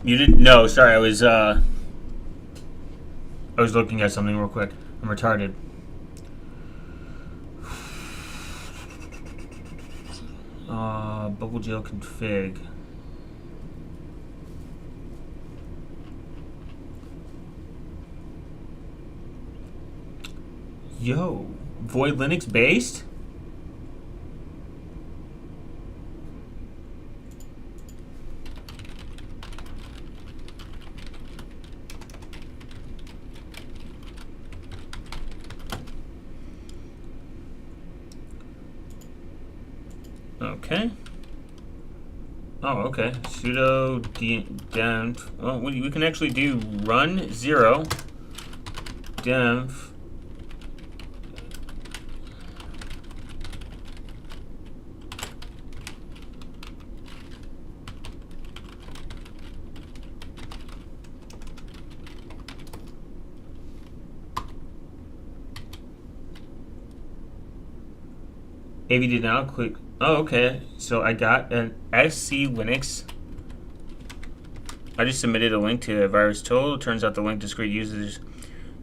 You didn't? No, sorry. I was looking at something real quick. I'm retarded. Bubble gel config. Yo, Void Linux based? Okay. Oh, okay. Sudo dev. Well, we can actually do run 0 dev. AV did not click. Oh, okay. So I got an SELinux. I just submitted a link to a virus tool. Turns out the link discrete users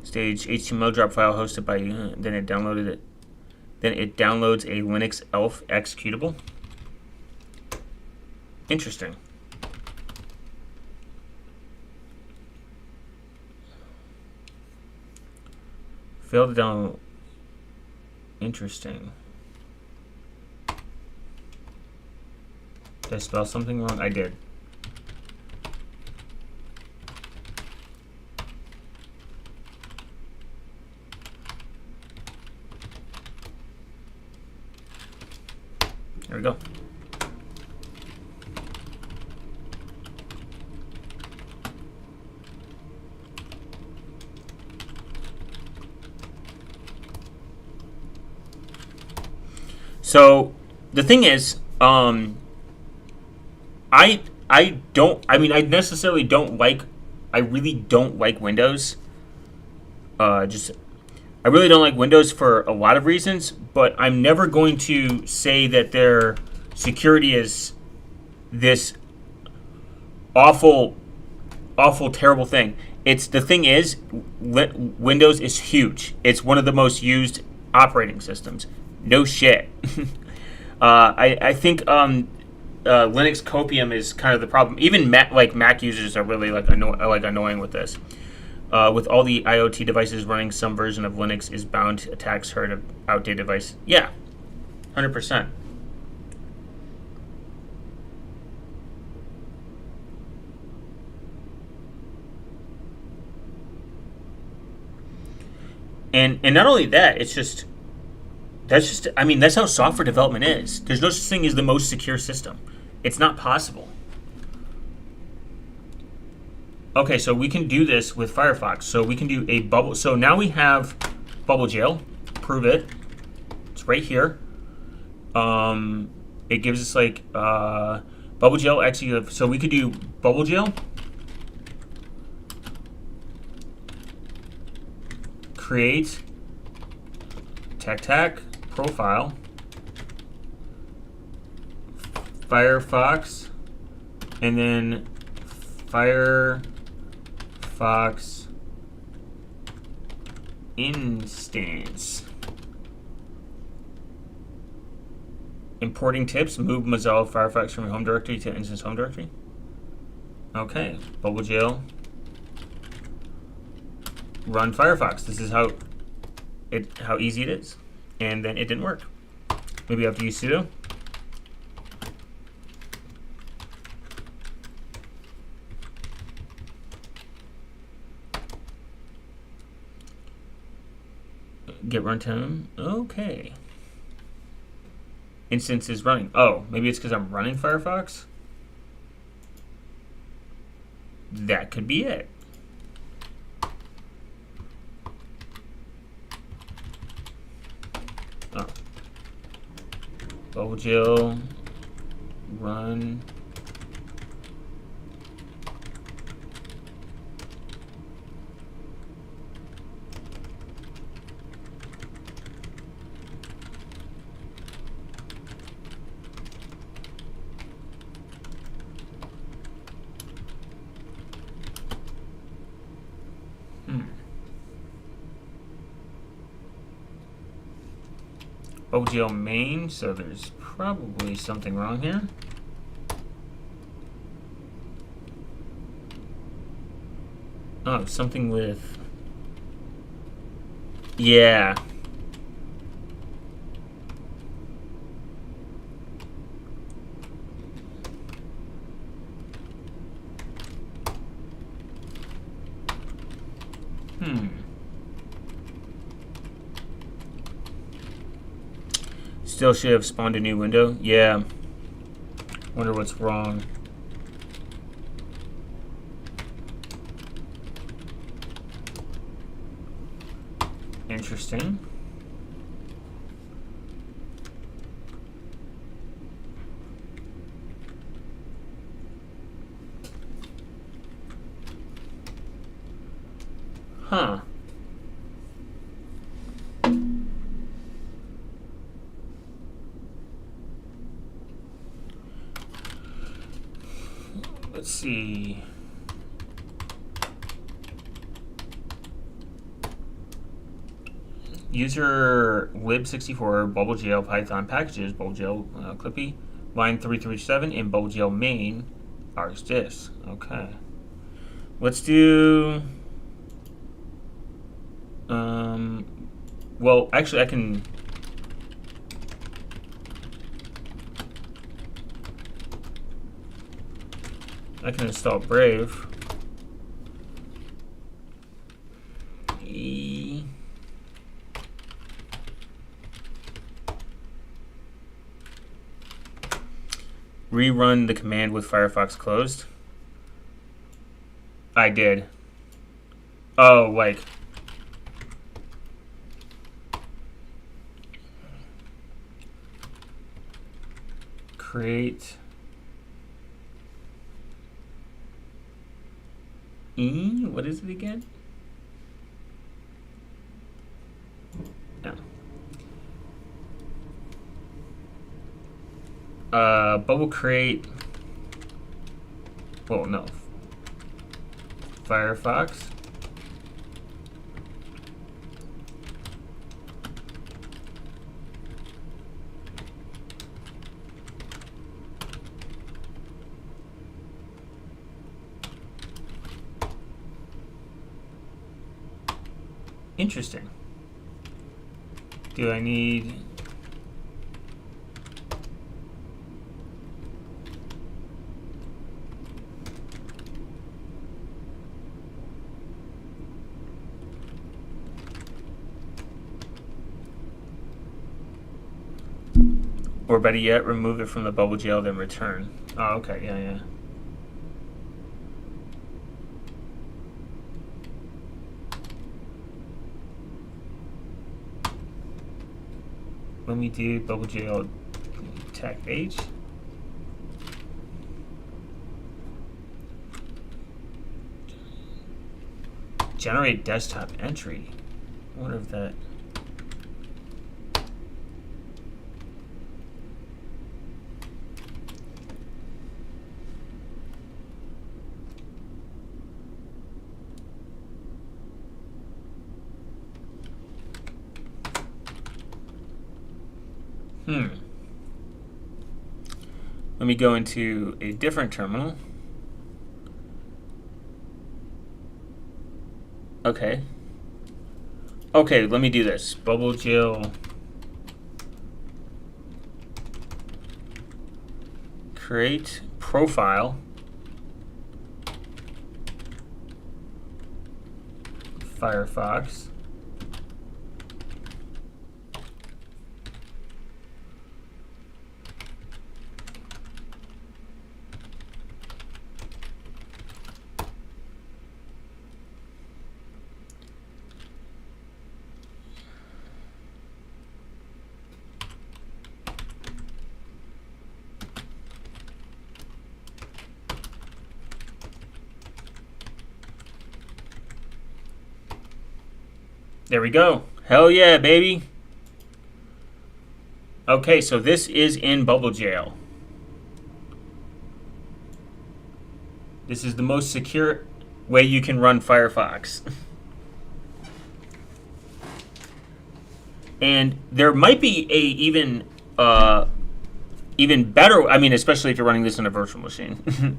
stage HTML drop file hosted by you. Then it downloaded it. Then it downloads a Linux ELF executable. Interesting. Failed to download. Interesting. Did I spell something wrong? I did. There we go. So the thing is, I necessarily don't like. I really don't like Windows. I really don't like Windows for a lot of reasons, but I'm never going to say that their security is this awful, terrible thing. The thing is, Windows is huge. It's one of the most used operating systems. No shit. I think Linux Copium is kind of the problem. Even Mac users are really annoying with this. With all the IoT devices running some version of Linux is bound to attacks heard of outdated device. Yeah, 100%. And not only that, that's how software development is. There's no such thing as the most secure system. It's not possible. Okay, so we can do this with Firefox. So we can do a bubble. So now we have bubble jail. Prove it. It's right here. It gives us bubble jail execute. So we could do bubble jail. Create tac profile. Firefox, and then Firefox instance. Importing tips, move Mozilla Firefox from your home directory to instance home directory. Okay, bubble jail. Run Firefox. This is how easy it is. And then it didn't work. Maybe I have to use sudo. Get runtime. Okay. Instance is running. Oh, maybe it's because I'm running Firefox? That could be it. Oh. Bubble jail. Run. OGL main, so there's probably something wrong here. Oh, something with... Yeah. Still should have spawned a new window. Yeah. Wonder what's wrong. Interesting. Huh. let's see. User lib64 bubblegl python packages bubblegl clippy line 337 in bubblegl main args Okay, let's do. Well, actually, I can. Install Brave. Rerun the command with Firefox closed. I did. Oh, like. Create. What is it again? No. Bubble create. Well, no. Firefox. Interesting. Do I need... Or better yet, remove it from the bubble gel, then return. Oh, okay, yeah. Let me do bubble gel tag H. Generate desktop entry. I wonder if that... Let me go into a different terminal. Okay, let me do this. Bubble gel create profile Firefox. There we go. Hell yeah, baby. Okay, so this is in Bubble Jail. This is the most secure way you can run Firefox. And there might be a even better, I mean, especially if you're running this on a virtual machine.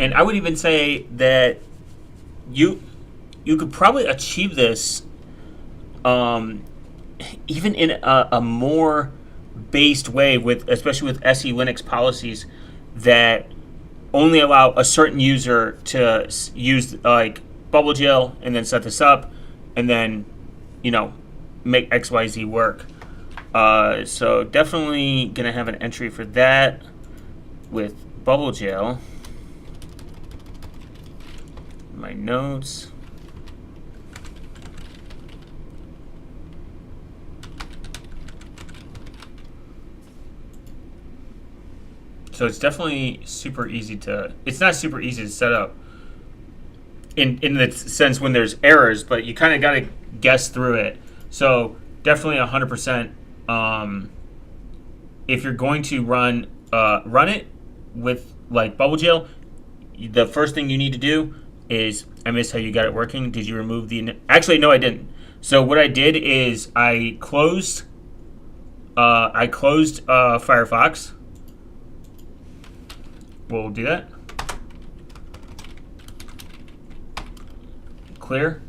And I would even say that you could probably achieve this even in a more based way, with especially with SELinux policies that only allow a certain user to use like bubble gel and then set this up and then make XYZ work. So definitely gonna have an entry for that with bubble gel. My notes. So it's definitely super easy to, it's not super easy to set up, in the sense when there's errors, but you kind of got to guess through it. So definitely 100%. If you're going to run it with like Bubble Jail, the first thing you need to do is, I missed how you got it working. Did you remove the? Actually, no, I didn't. So what I did is I closed Firefox. We'll do that. Clear.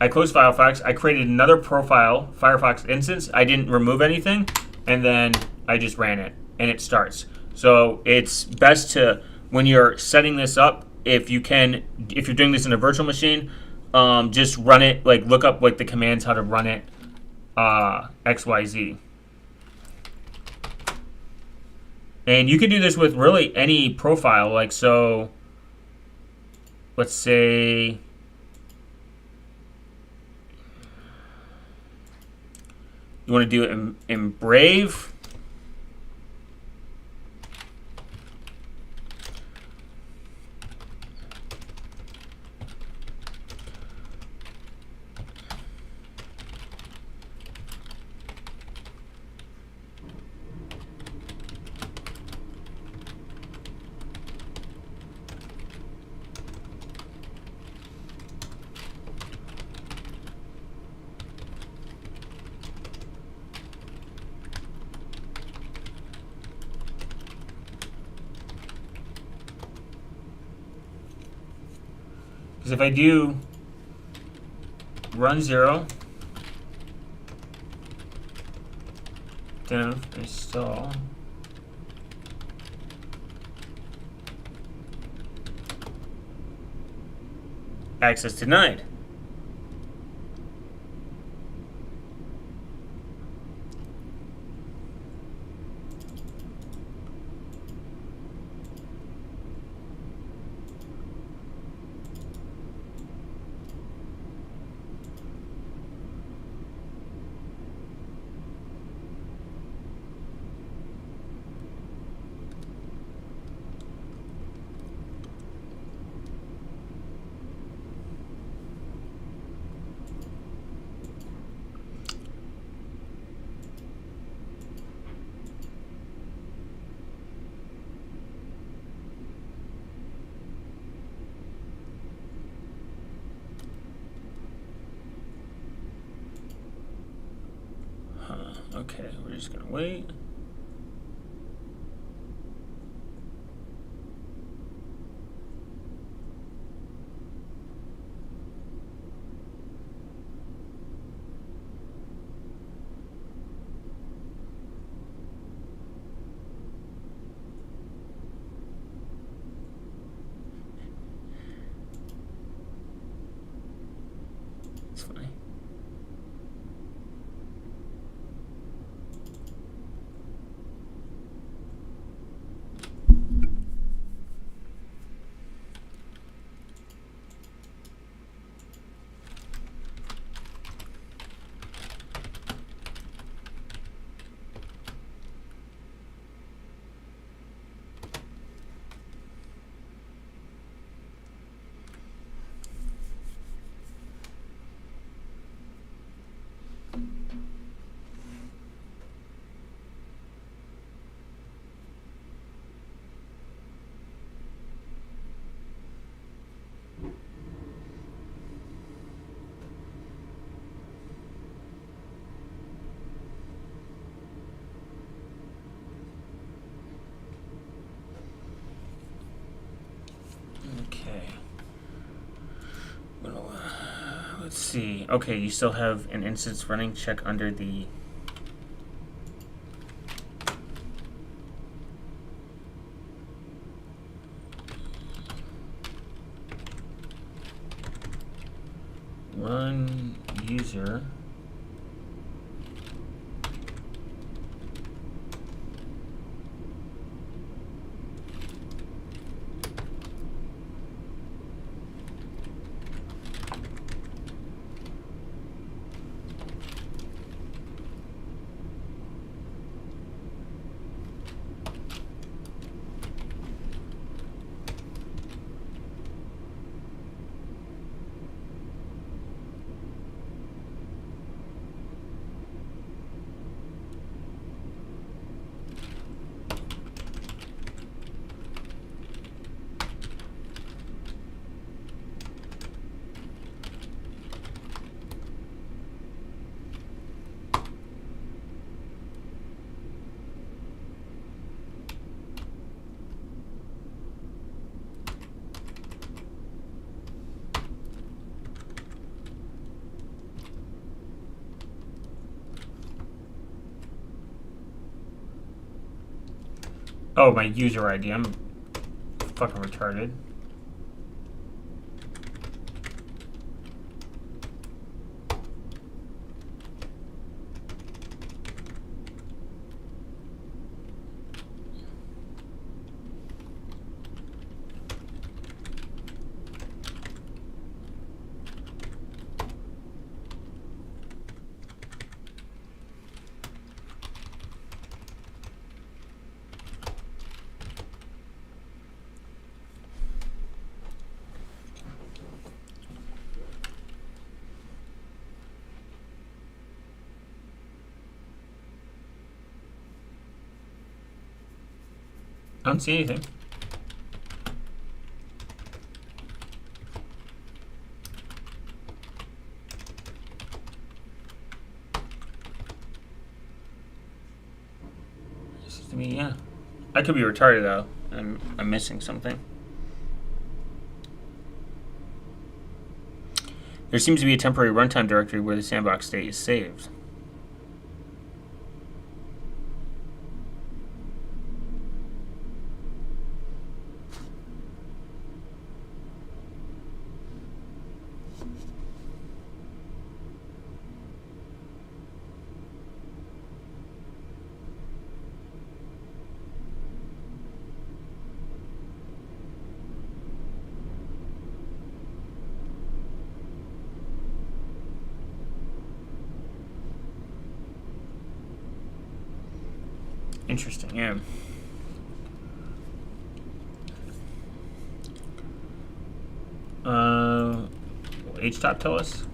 I closed Firefox. I created another profile Firefox instance. I didn't remove anything, and then I just ran it, and it starts. So it's best to, when you're setting this up, if you're doing this in a virtual machine, just run it, like look up like the commands how to run it, XYZ. And you can do this with really any profile. Like, so let's say you want to do it in Brave. Because if I do run 0, dev install, access denied. Okay, we're just gonna wait. It's funny. Okay. Well, let's see. Okay, you still have an instance running. Check under the run user. Oh, my user ID. I'm fucking retarded. I don't see anything. Seems to me, yeah. I could be retarded though. I'm missing something. There seems to be a temporary runtime directory where the sandbox state is saved. Interesting, yeah. Will HTOP tell us?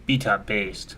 BTOP based.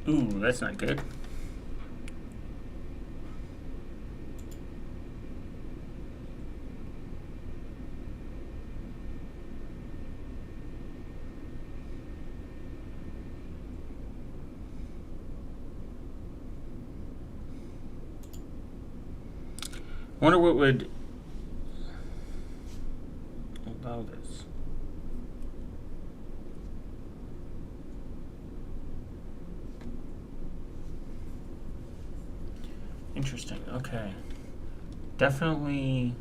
Ooh, that's not good. I wonder what would allow this. Interesting. Okay. Definitely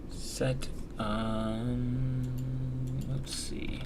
set. Let's see.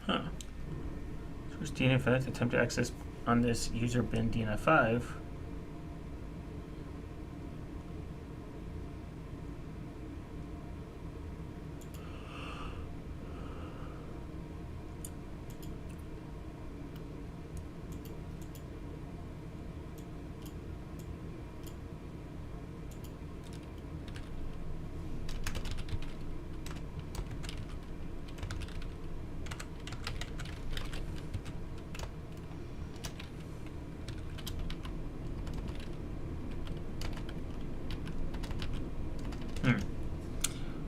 Huh. Source DNF attempt to access on this user bin DNF5.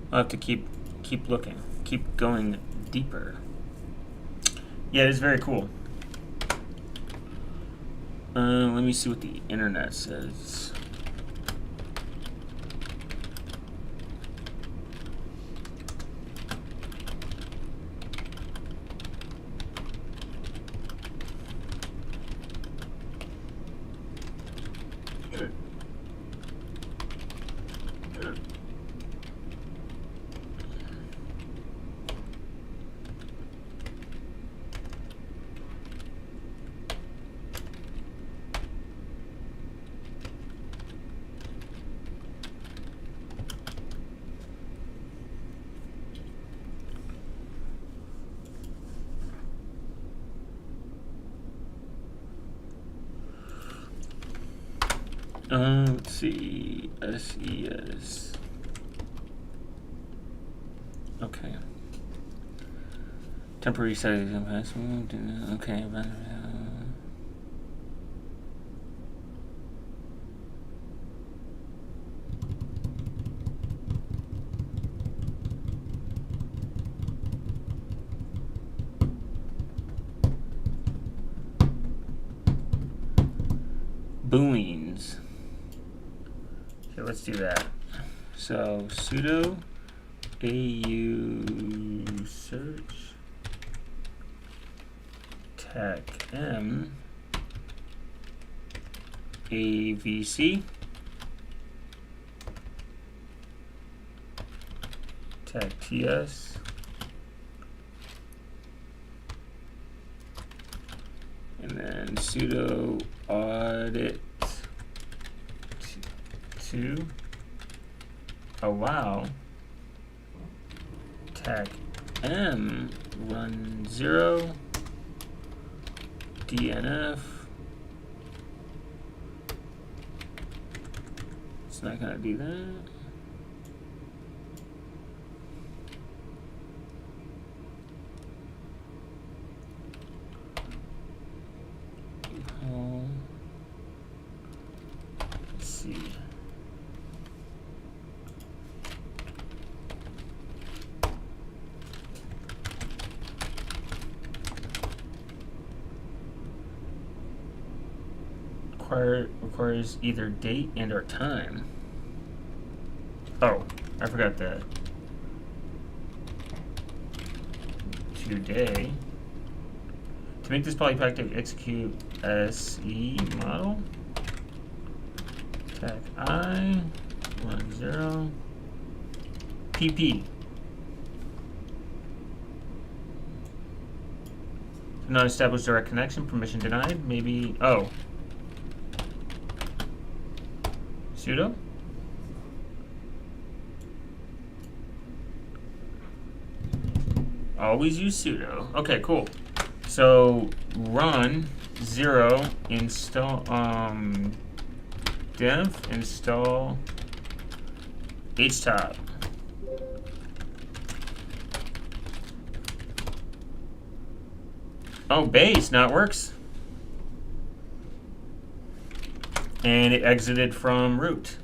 I'll have to keep looking, keep going deeper. Yeah, it's very cool. Let me see what the internet says. Let's see, SES. Okay. Temporary settings and password. Okay. Booleans. Okay, let's do that. So sudo au search tech m avc tech ts and then sudo audit to allow tech m run 0 DNF. It's not gonna do that. Let's see. Requires either date and or time. Oh, I forgot that. Today. To make this polypractic, execute SE model. Tech I 10 PP. Not established direct connection, permission denied. Maybe sudo Always use sudo. Okay, cool. So run 0 install dev install htop. Oh, base, now it works. And it exited from root.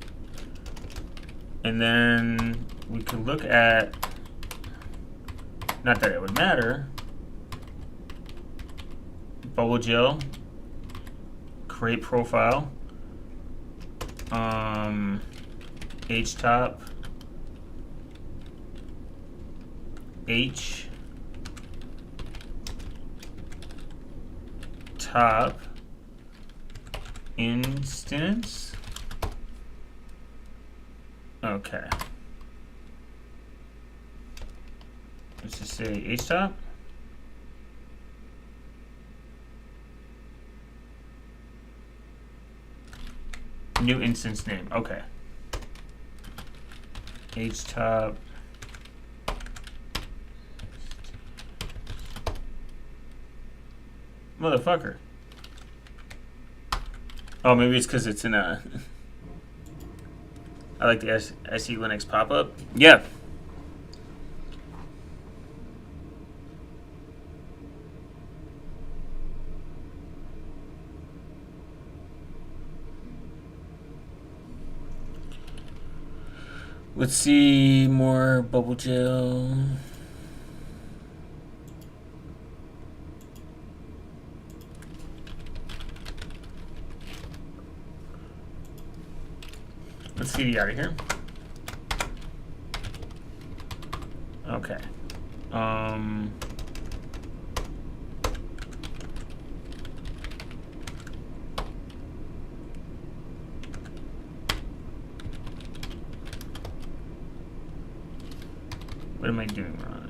And then we could look at, not that it would matter, BubbleGel, create profile, htop, h top instance. Okay. Let's just say htop. New instance name. Okay. Htop. Motherfucker. Oh, maybe it's because it's in a. I like the SELinux pop-up. Yeah. Let's see more BubbleGel. Let's CD out of here. Okay. What am I doing wrong?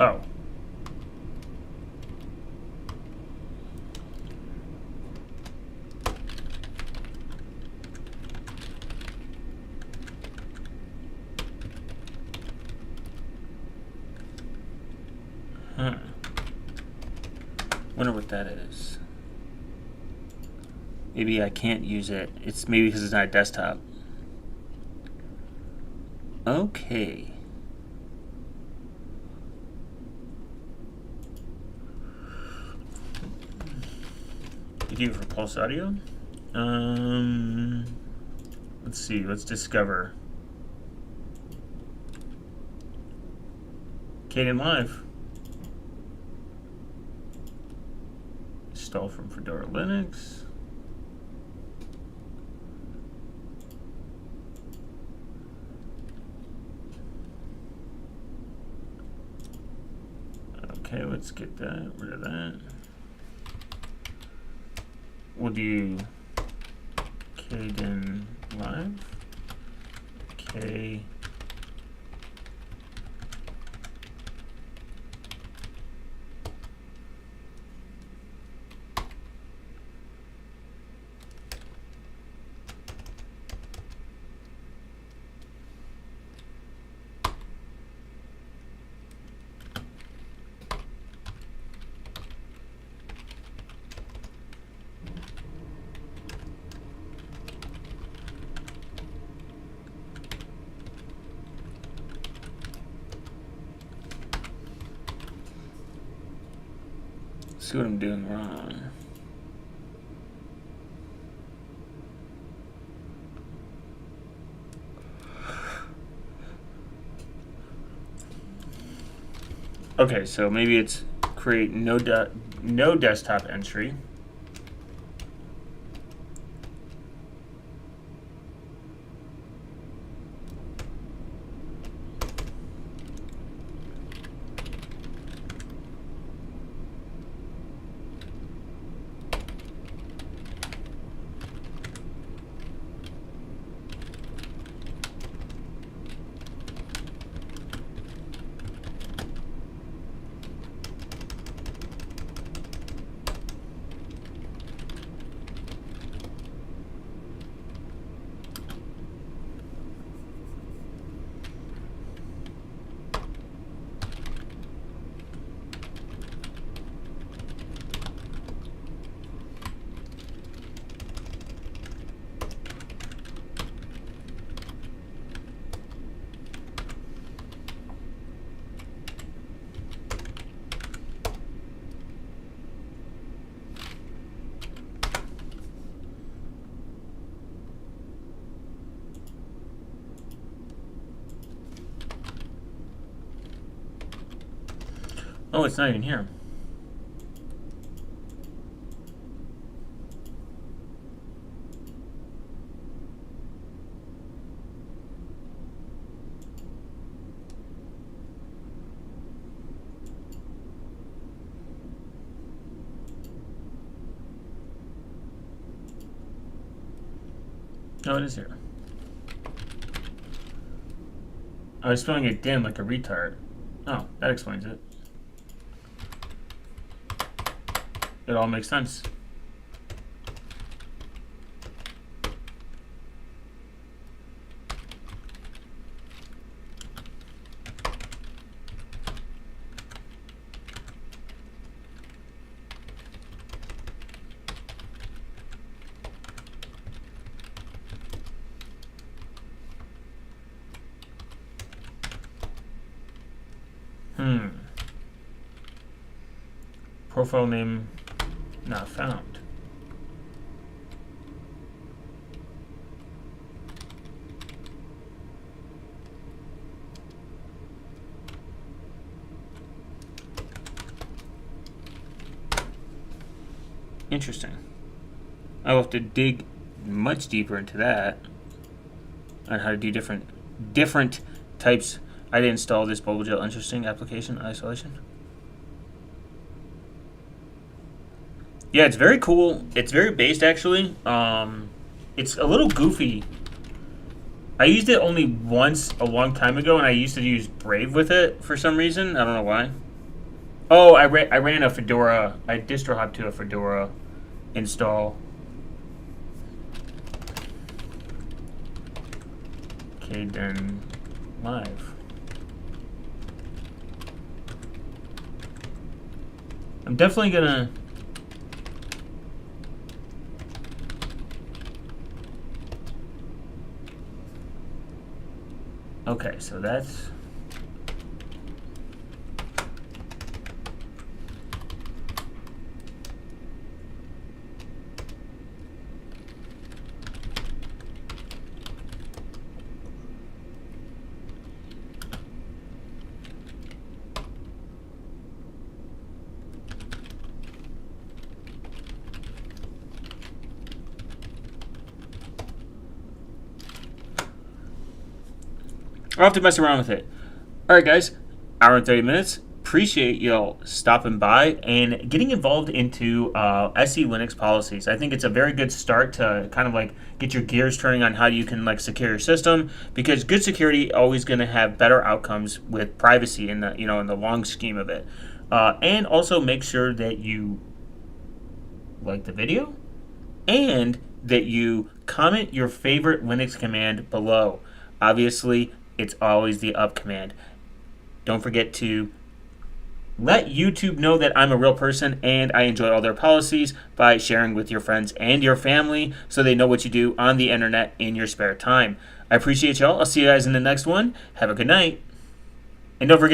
Oh. Huh. Wonder what that is. Maybe I can't use it. It's maybe because it's not a desktop. Okay. You do it for Pulse Audio. Let's see. Let's discover. Kdenlive. Install from Fedora Linux. Okay, let's get rid of that. We'll do Kdenlive. K. See what I'm doing wrong. Okay, so maybe it's create no desktop entry. Oh, it's not even here. Oh, it is here. I was spelling it dim like a retard. Oh, that explains it. It all makes sense. Profile name not found. Interesting. I'll have to dig much deeper into that on how to do different types. I did install this bubble gel. Interesting application isolation. Yeah, it's very cool. It's very based, actually. It's a little goofy. I used it only once a long time ago, and I used to use Brave with it for some reason. I don't know why. Oh, I ran a Fedora. I distro hopped to a Fedora install. Okay, then live. I'm definitely gonna. Okay, so that's. I'll have to mess around with it. Alright, guys, hour and 30 minutes. Appreciate y'all stopping by and getting involved into SELinux policies. I think it's a very good start to kind of like get your gears turning on how you can like secure your system, because good security always going to have better outcomes with privacy in the in the long scheme of it. And also make sure that you like the video and that you comment your favorite Linux command below. Obviously, it's always the up command. Don't forget to let YouTube know that I'm a real person and I enjoy all their policies by sharing with your friends and your family so they know what you do on the internet in your spare time. I appreciate y'all. I'll see you guys in the next one. Have a good night. And don't forget